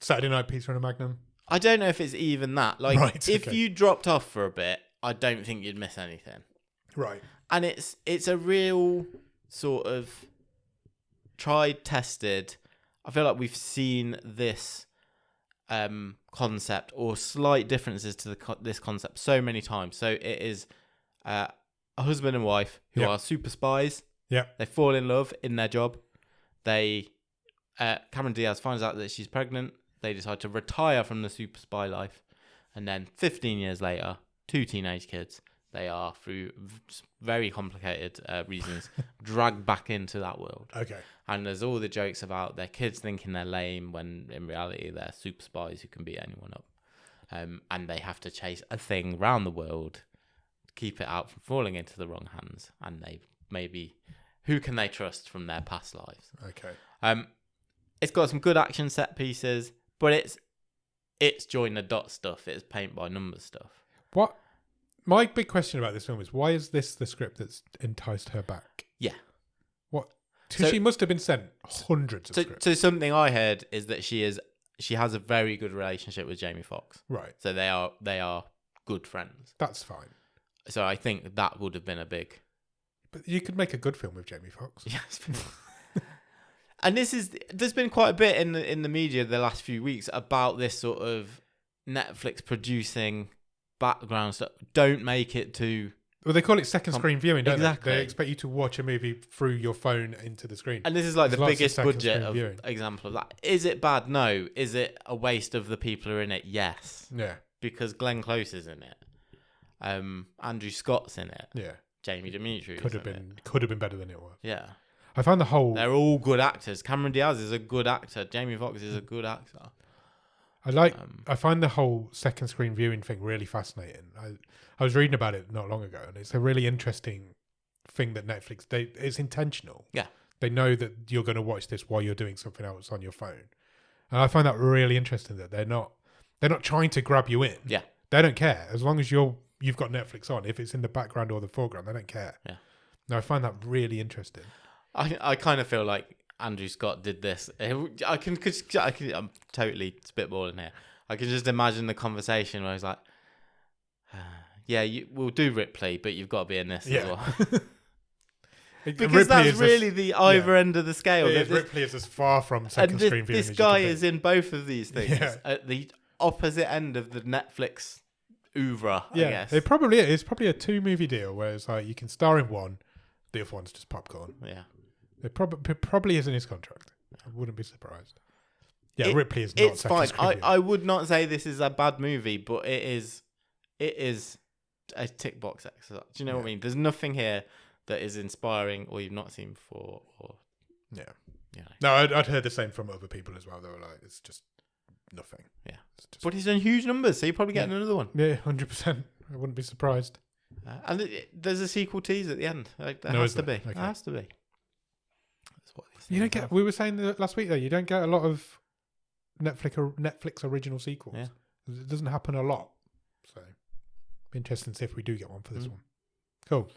Saturday Night Pizza and a Magnum. I don't know if it's even that. Like, Right, if okay. you dropped off for a bit, I don't think you'd miss anything. Right. And it's a real sort of tried, tested. I feel like we've seen this concept or slight differences to this concept so many times. So it is a husband and wife who Yep. are super spies. Yeah. They fall in love in their job. Cameron Diaz finds out that she's pregnant. They decide to retire from the super spy life. And then 15 years later, 2 teenage kids, they are, through very complicated reasons, dragged back into that world. Okay. And there's all the jokes about their kids thinking they're lame when in reality they're super spies who can beat anyone up. And they have to chase a thing round the world to keep it out from falling into the wrong hands. And who can they trust from their past lives? Okay. It's got some good action set pieces, but it's join the dot stuff. It's paint by numbers stuff. What? My big question about this film is, why is this the script that's enticed her back? Yeah. What? So- She must have been sent hundreds of scripts. So something I heard is that she has a very good relationship with Jamie Foxx. Right. So they are good friends. That's fine. So I think that would have been a big But you could make a good film with Jamie Foxx. yes. And there's been quite a bit in the media the last few weeks about this sort of Netflix producing background stuff. Don't make it too. Well, they call it second screen viewing, don't Exactly. they? They expect you to watch a movie through your phone into the screen. And this is like There's the lots of biggest second budget screen viewing. example of that. Is it bad? No. Is it a waste of the people who are in it? Yes. Yeah. Because Glenn Close is in it. Andrew Scott's in it. Yeah. Jamie Demetriou Could have been better than it was. Yeah. I found the whole. They're all good actors. Cameron Diaz is a good actor. Jamie Foxx is a good actor. I find the whole second screen viewing thing really fascinating. I was reading about it not long ago, and it's a really interesting thing that Netflix. It's intentional. Yeah. They know that you're going to watch this while you're doing something else on your phone, and I find that really interesting that they're not trying to grab you in. Yeah. They don't care as long as you've got Netflix on. If it's in the background or the foreground, they don't care. Yeah. No, I find that really interesting. I kind of feel like Andrew Scott did this. I'm totally spitballing here. I can just imagine the conversation where he's like, "Yeah, we'll do Ripley, but you've got to be in this as well." Because Ripley that's is really the either end of the scale. Ripley is as far from second screen viewing. This as you guy can be. is in both of these things Yeah. at the opposite end of the Netflix oeuvre. I guess. It probably is. It's probably a 2-movie deal where it's like you can star in one, the other one's just popcorn. Yeah. It probably is in his contract. I wouldn't be surprised. Yeah, Ripley is not It's second fine. screen viewing. I would not say this is a bad movie, but it is a tick box exercise. Do you know what I mean? There's nothing here that is inspiring or you've not seen before. Or Yeah. you know. No, I'd heard the same from other people as well. They were like, it's just nothing. Yeah. It's just, But he's done huge numbers, so you're probably getting another one. yeah, 100%. I wouldn't be surprised. And there's a sequel tease at the end. Like, there No, has is to there? be. Okay. There has to be. That's what these You don't things get. We were saying that last week though. You don't get a lot of Netflix original sequels. Yeah. It doesn't happen a lot. So, be interesting to see if we do get one for this one. Cool.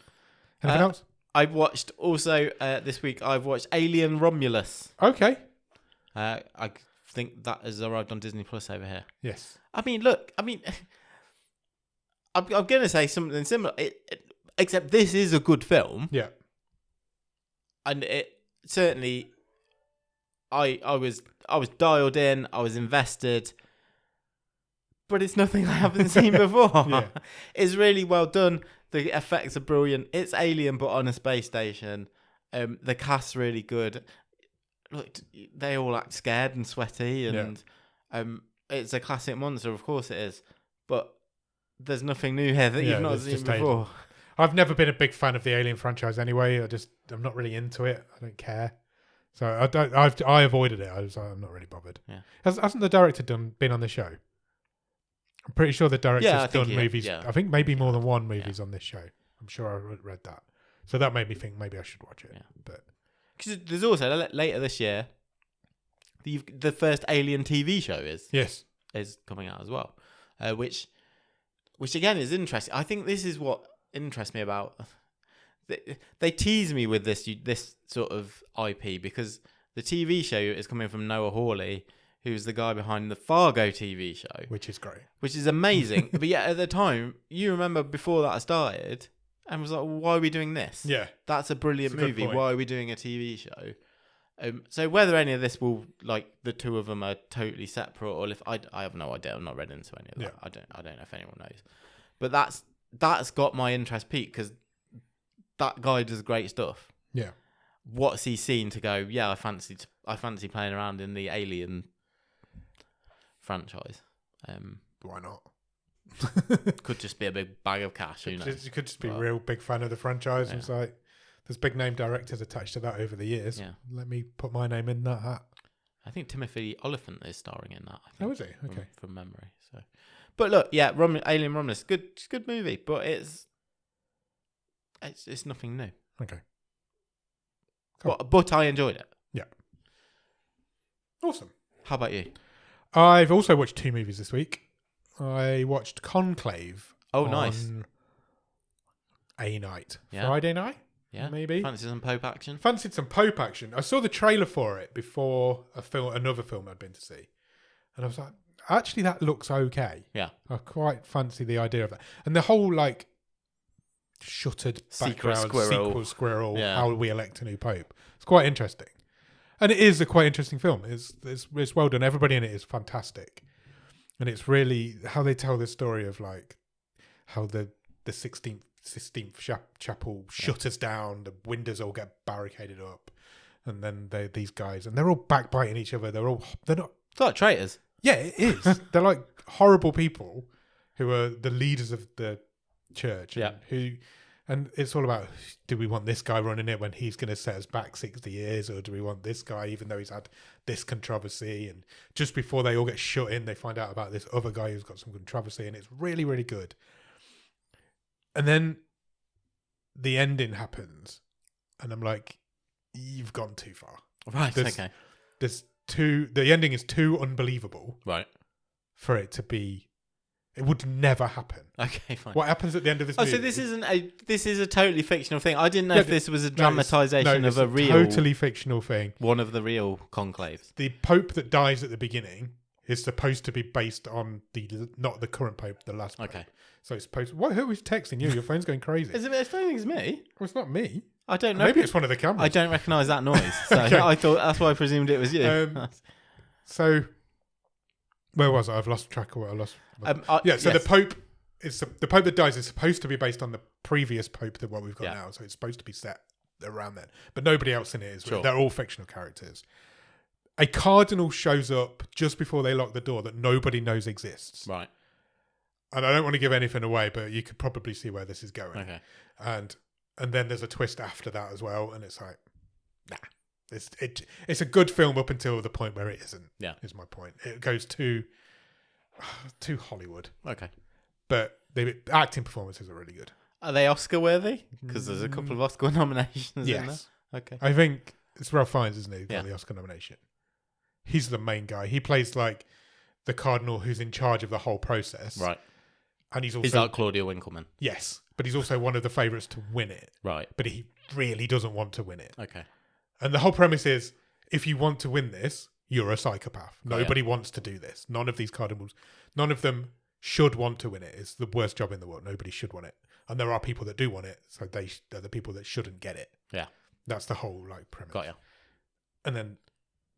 Anything else? I watched also this week. I've watched Alien Romulus. Okay. I think that has arrived on Disney Plus over here. Yes. I mean, look. I'm going to say something similar. Except this is a good film, Yeah. and it certainly. I was dialed in. I was invested. But it's nothing I haven't seen before. Yeah. It's really well done. The effects are brilliant. It's Alien, but on a space station. The cast's really good. Look, they all act scared and sweaty, and it's a classic monster. Of course it is, but there's nothing new here that you've not there's seen just before. Alien. I've never been a big fan of the Alien franchise anyway. I'm not really into it. I don't care. So I avoided it. I'm not really bothered. Yeah. Hasn't the director been on the show? I'm pretty sure the director's done movies. yeah. I think maybe more than one movies on this show. I'm sure I read that. So that made me think maybe I should watch it. Yeah. But Because there's also later this year, the first Alien TV show is coming out as well, which again is interesting. I think this is what interests me about. They tease me with this sort of IP because the TV show is coming from Noah Hawley, who's the guy behind the Fargo TV show, which is great, which is amazing. But yeah, at the time, you remember before that started, and was like, why are we doing this? Yeah, that's a brilliant movie. Why are we doing a TV show? So whether any of this will, like, the two of them are totally separate, or if I have no idea. I'm not read into any of that. Yeah. I don't know if anyone knows. But that's got my interest peaked because that guy does great stuff. Yeah. What's he seen to go? Yeah, I fancy playing around in the Alien franchise. Why not? Could just be a big bag of cash. Who knows? You could just be a real big fan of the franchise. Yeah. It's like there's big name directors attached to that over the years. Yeah. Let me put my name in that hat. I think Timothy Oliphant is starring in that. I think, oh, is he? Okay. From memory. So, but look, yeah, Alien Romulus, good movie, but it's nothing new. Okay. Cool. But I enjoyed it. Yeah. Awesome. How about you? I've also watched 2 movies this week. I watched Conclave. Oh, nice. On a night. Yeah. Friday night? Yeah. Maybe. Fancied some Pope action? Fancied some Pope action. I saw the trailer for it before another film I'd been to see. And I was like, actually, that looks okay. Yeah. I quite fancy the idea of that. And the whole, like, shuttered Secret background, sequel squirrel, yeah. how we elect a new Pope. It's quite interesting. And it is a quite interesting film. It's well done. Everybody in it is fantastic. And it's really how they tell the story of, like, how the 16th chapel shutters down, the windows all get barricaded up, and then these guys, and they're all backbiting each other. They're not. It's like traitors. Yeah, it is. They're like horrible people who are the leaders of the church. Yeah. And it's all about, do we want this guy running it when he's going to set us back 60 years, or do we want this guy even though he's had this controversy? And just before they all get shut in, they find out about this other guy who's got some controversy, and it's really, really good. And then the ending happens, and I'm like, you've gone too far. Right, okay. The ending is too unbelievable. Right. For it to be... It would never happen. Okay, fine. What happens at the end of this movie? So this is a totally fictional thing. I didn't know if this was a dramatization of a real... totally fictional thing. One of the real conclaves. The Pope that dies at the beginning is supposed to be based on not the current Pope, the last Pope. Okay. So it's supposed... Who is texting you? Your phone's going crazy. I don't think it's me. Well, it's not me. I don't know. Maybe it's one of the cameras. I don't recognise that noise. So okay. I thought that's why I presumed it was you. So... Where was I? I've lost track of what I lost. So yes. The Pope is the Pope that dies is supposed to be based on the previous Pope that what we've got now. So it's supposed to be set around then. But nobody else in it is. Sure. They're all fictional characters. A cardinal shows up just before they lock the door that nobody knows exists. Right. And I don't want to give anything away, but you could probably see where this is going. Okay. And then there's a twist after that as well, and it's like, nah. It's a good film up until the point where it isn't. Yeah, is my point. It goes too Hollywood. Okay, but the acting performances are really good. Are they Oscar worthy? Because there's a couple of Oscar nominations. Yes. In there. Okay. I think it's Ralph Fiennes, isn't he? Got the Oscar nomination. He's the main guy. He plays like the cardinal who's in charge of the whole process. Right. And he's like Claudia Winkleman. Yes, but he's also one of the favourites to win it. Right. But he really doesn't want to win it. Okay. And the whole premise is, if you want to win this, you're a psychopath. Nobody wants to do this. None of these cardinals, none of them should want to win it. It's the worst job in the world. Nobody should want it. And there are people that do want it, so they're the people that shouldn't get it. Yeah. That's the whole premise. Got you. And then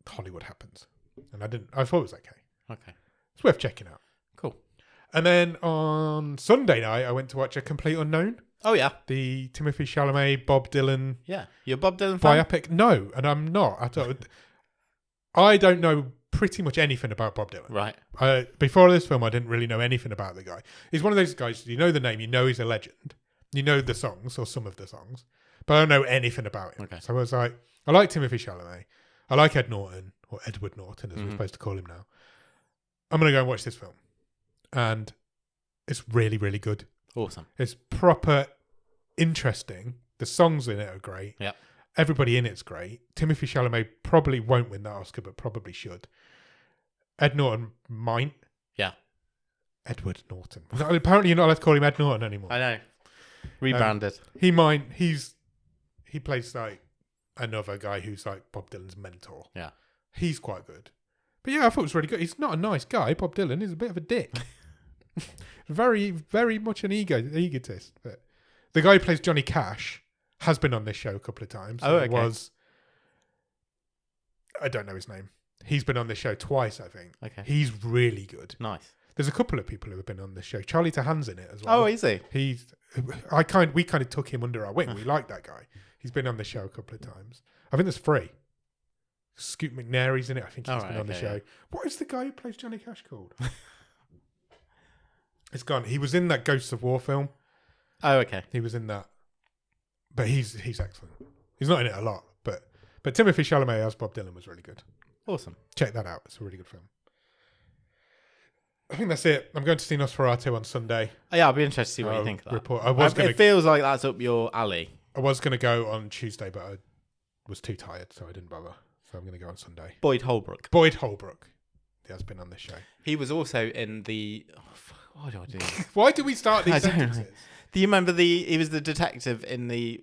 Hollywood happens. And I thought it was okay. Okay. It's worth checking out. Cool. And then on Sunday night, I went to watch A Complete Unknown. Oh, yeah. The Timothée Chalamet, Bob Dylan. Yeah. You're a Bob Dylan fan? Biopic. No, and I'm not. I don't know pretty much anything about Bob Dylan. Right. Before this film, I didn't really know anything about the guy. He's one of those guys, you know the name, you know he's a legend. You know the songs, or some of the songs. But I don't know anything about him. Okay. So I was like, I like Timothée Chalamet. I like Ed Norton, or Edward Norton, as we're supposed to call him now. I'm going to go and watch this film. And it's really, really good. Awesome. It's proper interesting. The songs in it are great. Yeah. Everybody in it's great. Timothée Chalamet probably won't win that Oscar, but probably should. Ed Norton might. Yeah. Edward Norton. Apparently you're not allowed to call him Ed Norton anymore. I know. Rebranded. He might. He plays like another guy who's like Bob Dylan's mentor. Yeah. He's quite good. But yeah, I thought it was really good. He's not a nice guy, Bob Dylan. He's a bit of a dick. Very, very much an egotist. But the guy who plays Johnny Cash has been on this show a couple of times. Oh, okay. I don't know his name. He's been on this show twice, I think. Okay. He's really good. Nice. There's a couple of people who have been on this show. Charlie Tahan's in it as well. Oh, is he? We kind of took him under our wing. We like that guy. He's been on the show a couple of times. I think there's 3. Scoot McNairy's in it. I think he's been on the show. Yeah. What is the guy who plays Johnny Cash called? It's gone. He was in that Ghosts of War film. Oh, okay. He was in that. But he's excellent. He's not in it a lot, but Timothée Chalamet as Bob Dylan was really good. Awesome. Check that out. It's a really good film. I think that's it. I'm going to see Nosferatu on Sunday. Oh, yeah, I'll be interested to see what you think of that. It feels like that's up your alley. I was going to go on Tuesday, but I was too tired, so I didn't bother. So I'm going to go on Sunday. Boyd Holbrook. He has been on this show. He was also in the... What do I do? Why do we start these sentences? Do you remember he was the detective in the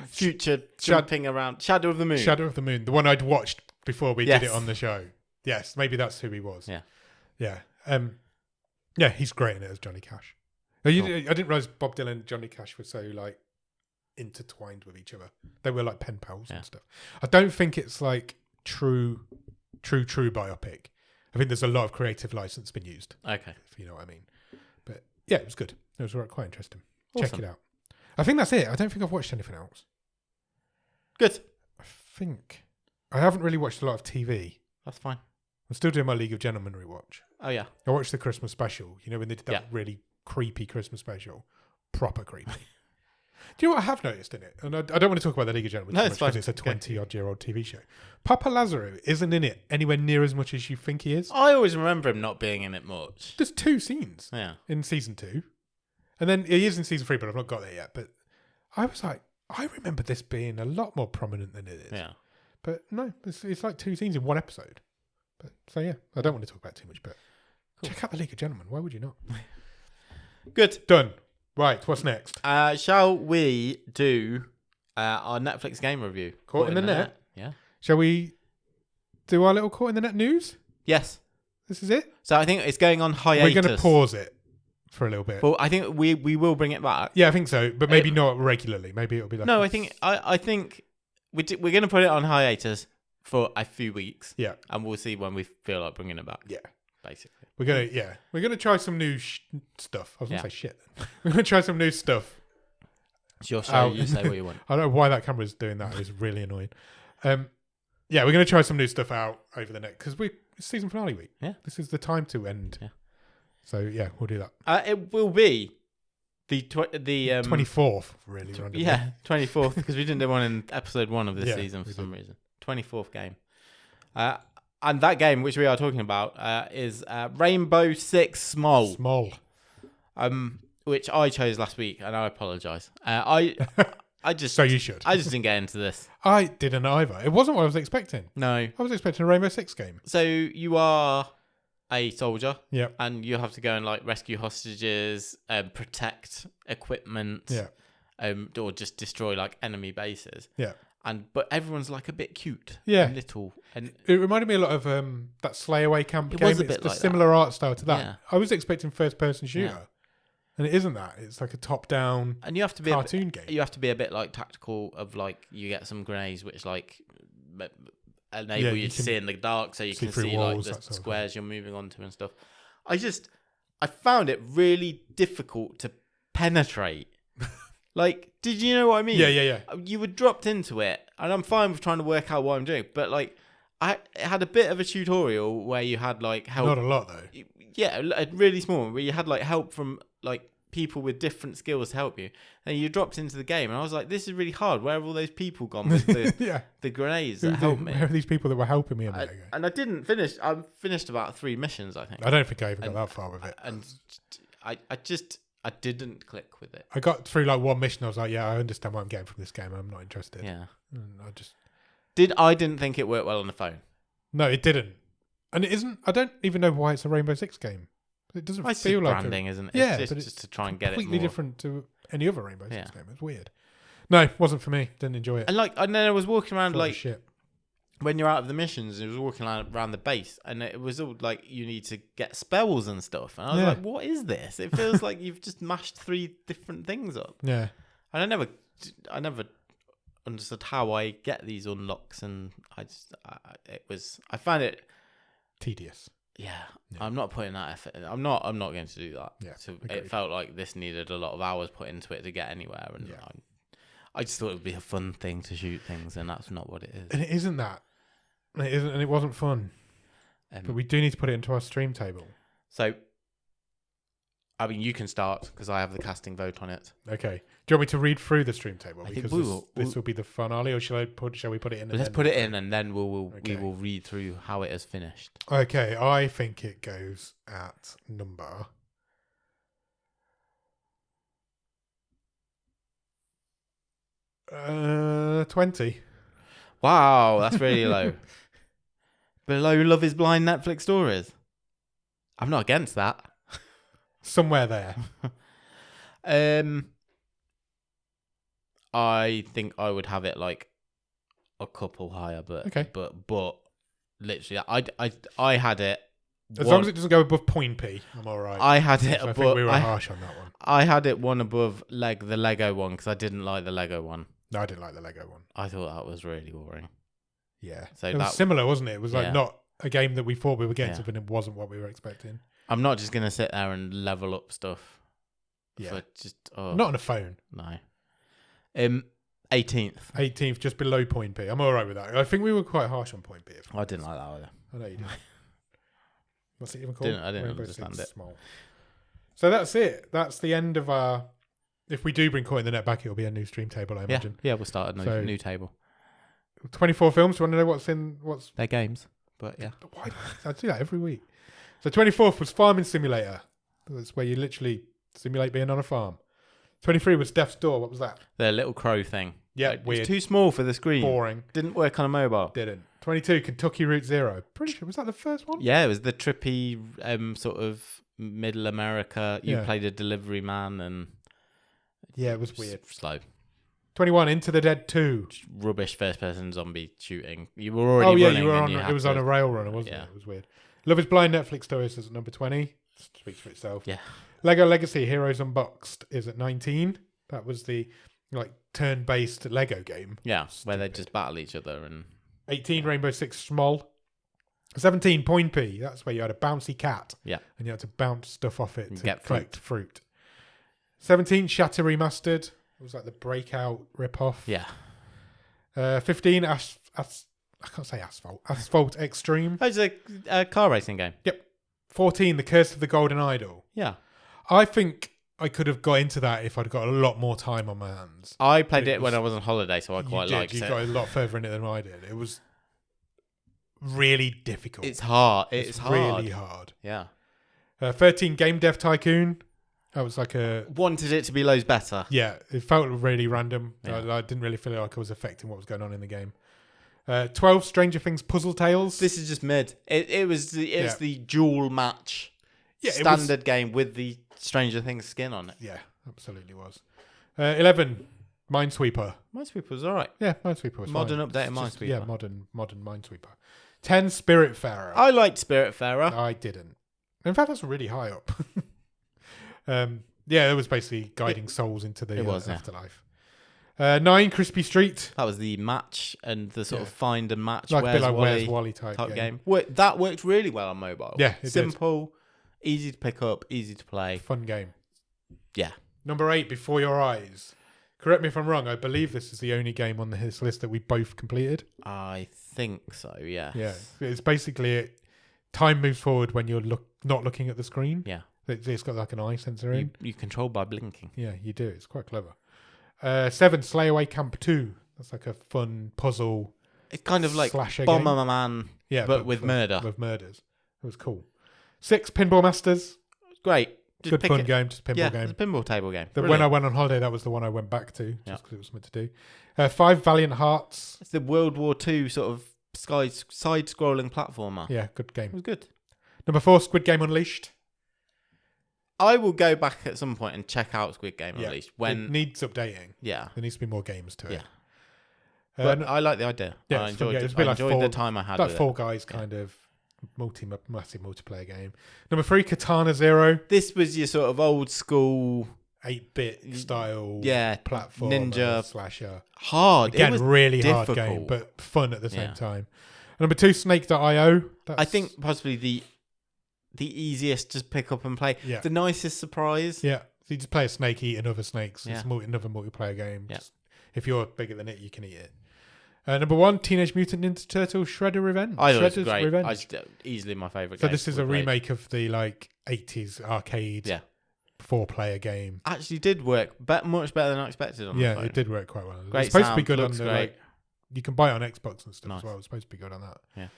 future jumping around Shadow of the Moon? Shadow of the Moon, the one I'd watched before we did it on the show. Yes, maybe that's who he was. Yeah. Yeah. Yeah, he's great in it as Johnny Cash. I didn't realise Bob Dylan and Johnny Cash were so like intertwined with each other. They were like pen pals and stuff. I don't think it's like true biopic. I think there's a lot of creative license been used. Okay. If you know what I mean. But yeah, it was good. It was quite interesting. Awesome. Check it out. I think that's it. I don't think I've watched anything else. Good. I think I haven't really watched a lot of TV. That's fine. I'm still doing my League of Gentlemen rewatch. Oh, yeah. I watched the Christmas special. You know, when they did that really creepy Christmas special. Proper creepy. Do you know what I have noticed in it? And I don't want to talk about the League of Gentlemen too much because it's a 20-odd-year-old TV show. Papa Lazaro isn't in it anywhere near as much as you think he is. I always remember him not being in it much. There's 2 scenes in season 2. And then he is in season 3, but I've not got there yet. But I was like, I remember this being a lot more prominent than it is. Yeah. But no, it's like 2 scenes in 1 episode. But so yeah, I don't want to talk about it too much, but check out the League of Gentlemen. Why would you not? Good. Done. Right, what's next? Shall we do our Netflix game review? Caught in the Net? Yeah. Shall we do our little Caught in the Net news? Yes. This is it? So I think it's going on hiatus. We're going to pause it for a little bit. Well, I think we will bring it back. Yeah, I think so, but maybe not regularly. Maybe it'll be like... No, I think we're going to put it on hiatus for a few weeks. Yeah. And we'll see when we feel like bringing it back. Yeah. Basically. We're gonna try some new stuff. I was gonna say shit. We're gonna try some new stuff. It's your show. You say what you want. I don't know why that camera's doing that. It was really annoying. We're gonna try some new stuff out over the next because it's season finale week. Yeah, this is the time to end. Yeah. So yeah, we'll do that. It will be the 24th. Really randomly. Yeah, 24th because we didn't do one in episode 1 of this season for some reason. 24th game. And that game, which we are talking about, is Rainbow Six Small. Which I chose last week, and I apologise. I just... So you should. I just didn't get into this. I didn't either. It wasn't what I was expecting. No. I was expecting a Rainbow Six game. So you are a soldier. Yeah. And you have to go and like rescue hostages, protect equipment. Yeah. Or just destroy like enemy bases. Yeah. But everyone's like a bit cute, and little, and it reminded me a lot of that Slay Away Camp game. Was a bit it's like a similar art style to that. Yeah. I was expecting first-person shooter, and it isn't that. It's like a top-down, and you have to be cartoon game. You have to be a bit like tactical. Of like you get some grenades which like enable you to see in the dark, so you can see walls, like the squares you're moving onto and stuff. I found it really difficult to penetrate. Like, did you know what I mean? Yeah. You were dropped into it, and I'm fine with trying to work out what I'm doing, but like, it had a bit of a tutorial where you had like help. Not a lot though. Yeah, a really small one where you had like help from like people with different skills to help you, and you dropped into the game, and I was like, this is really hard. Where have all those people gone with the the grenades that helped me? Where are these people that were helping me a minute ago? And I didn't finish. I finished about 3 missions, I think. I don't think I even got that far with it. And I didn't click with it. I got through like one mission. I was like, yeah, I understand what I'm getting from this game. I'm not interested. Yeah. And I didn't think it worked well on the phone. No, it didn't. And it isn't. I don't even know why it's a Rainbow Six game. It doesn't feel like branding, isn't it? Yeah, it's but just to try and get it completely more different to any other Rainbow Six game. It's weird. No, it wasn't for me. Didn't enjoy it. And then I was walking around like shit. When you're out of the missions, it was walking around the base, and it was all like you need to get spells and stuff. And I was like, "What is this?" It feels like you've just mashed 3 different things up. Yeah, and I never understood how I get these unlocks, and I found it tedious. Yeah, I'm not putting that effort in. I'm not going to do that. Yeah, so it felt like this needed a lot of hours put into it to get anywhere, and I just thought it would be a fun thing to shoot things, and that's not what it is. And it isn't that. It isn't, and it wasn't fun. But we do need to put it into our stream table. So, I mean, you can start because I have the casting vote on it. Okay. Do you want me to read through the stream table? Because this will be the finale, or shall we put it in? Let's put it in, and then we will read through how it has finished. Okay, I think it goes at number 20. Wow, that's really low. Below Love Is Blind Netflix stories. I'm not against that. Somewhere there. I think I would have it like a couple higher, but okay. But literally, I had it. As long as it doesn't go above point P, I'm all right. I had it above. I think we were harsh on that one. I had it one above the Lego one because I didn't like the Lego one. No, I didn't like the Lego one. I thought that was really boring. Yeah, so it was similar, wasn't it? It was like not a game that we thought we were getting something, it wasn't what we were expecting. I'm not just gonna sit there and level up stuff. Yeah, not on a phone. No. 18th, just below point P. I'm all right with that. I think we were quite harsh on point P. I didn't like that either. I know you didn't. What's it even called? I didn't understand it. Small. So that's it. That's the end of our. If we do bring Caught in the Net back, it'll be a new stream table, I imagine. Yeah, we'll start a new table. 24 films. Do you want to know what's They're games, but yeah. Why I do that every week. So 24th was Farming Simulator. That's where you literally simulate being on a farm. 23 was Death's Door. What was that? The little crow thing. Yeah, weird. It's too small for the screen. Boring. Didn't work on a mobile. Didn't. 22, Kentucky Route Zero. Pretty sure, was that the first one? Yeah, it was the trippy sort of middle America. You played a delivery man and... Yeah, it was weird. Slow. 21, Into the Dead 2. Just rubbish first-person zombie shooting. You were already running. You were on. It was on a rail runner, wasn't it? It was weird. Love Is Blind Netflix stories is at number 20. Speaks for itself. Yeah. Lego Legacy Heroes Unboxed is at 19. That was the turn-based Lego game. Yeah, where they just battle each other. And 18, Rainbow Six Schmoll. 17, Point P. That's where you had a bouncy cat. Yeah. And you had to bounce stuff off it to collect fruit. 17, Shatter Remastered. It was like the Breakout rip-off. Yeah. 15, I can't say Asphalt Extreme. Oh, it's a car racing game. Yep. 14, The Curse of the Golden Idol. Yeah. I think I could have got into that if I'd got a lot more time on my hands. I played it when I was on holiday, so I quite liked it. You got a lot further in it than I did. It was really difficult. It's hard. It's really hard. Yeah. 13, Game Dev Tycoon. That was like wanted it to be loads better. Yeah, it felt really random. Yeah. I didn't really feel like I was affecting what was going on in the game. 12, Stranger Things Puzzle Tales. This is just mid. It was the dual match standard game with the Stranger Things skin on it. Yeah, absolutely was. 11, Minesweeper. Minesweeper was all right. Yeah, Minesweeper was modern fine. update of Minesweeper. Yeah, modern Minesweeper. 10, Spiritfarer. I liked Spiritfarer. I didn't. In fact, that's really high up. It was basically guiding souls into the afterlife. 9, Crispy Street. That was the match and the sort of find and match. Like Where's Wally type game. That worked really well on mobile. Yeah, simple, easy to pick up, easy to play. Fun game. Yeah. Number 8, Before Your Eyes. Correct me if I'm wrong. I believe this is the only game on this list that we both completed. I think so. Yeah. Yeah. It's basically time moves forward when you're not looking at the screen. Yeah. It's got like an eye sensor in. You control by blinking. Yeah, you do. It's quite clever. 7, Slay Away Camp 2. That's like a fun puzzle. It's kind of like Bomberman, but with murder. With murders. It was cool. 6, Pinball Masters. Great. Good pick fun it. game, just pinball It's a game. pinball table game. When I went on holiday, that was the one I went back to, Yeah. just because it was something to do. 5 Valiant Hearts. It's the World War II sort of side-scrolling platformer. Yeah, good It game. was good. Number 4, Squid Game Unleashed. I will go back at some point and check out Squid Game Yeah. Unleashed. It needs updating. Yeah. There needs to be more games to it. Yeah. But I like the idea. Yeah, I it's fun, enjoyed, yeah. It's a bit I like enjoyed the Fall- time I had that with Fall it. Guys kind of massive multiplayer game. Number 3, Katana Zero. This was your sort of old school 8-bit style platform ninja slasher. hard. Again, it was really difficult. hard game, but fun at the same Yeah. time. And number 2, Snake.io. I think possibly the easiest to pick up and play. Yeah. The nicest surprise. Yeah. So you just play a snake eating other snakes. Yeah. It's another multiplayer game. Yeah. Just, if you're bigger than it, you can eat it. Number 1, Teenage Mutant Ninja Turtles Shredder Revenge. I thought it was Shredder's great. Revenge. Easily my favourite So game. this is a we played. remake of the 80s arcade 4-player game. Actually did work much better than I expected on the Yeah, phone. it did work quite well. Great It's supposed to be sound, good on looks the great. you can buy it on Xbox and stuff Nice. as well. It's supposed to be good on that. Yeah.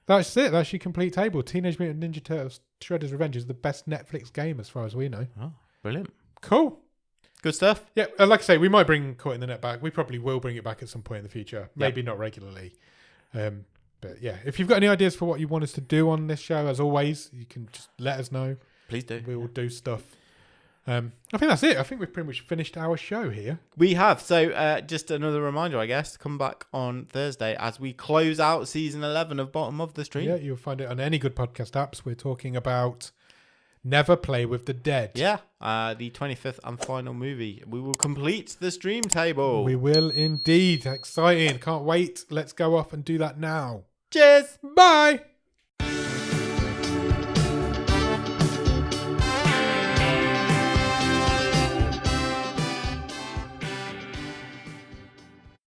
That's it. That's your complete table. Teenage Mutant Ninja Turtles Shredder's Revenge is the best Netflix game as far as we know. Oh, brilliant. Cool. Good stuff. Yeah, like I say, we might bring Caught in the Net back. We probably will bring it back at some point in the future. Maybe not regularly. But yeah, if you've got any ideas for what you want us to do on this show, as always, you can just let us know. Please do. We will do stuff. I think that's it. I think we've pretty much finished our show here. We have. So just another reminder, I guess, come back on Thursday as we close out season 11 of Bottom of the Stream. Yeah, you'll find it on any good podcast apps. We're talking about Never Play with the Dead. Yeah, the 25th and final movie. We will complete the stream table. We will indeed. Exciting. Can't wait. Let's go off and do that now. Cheers. Bye.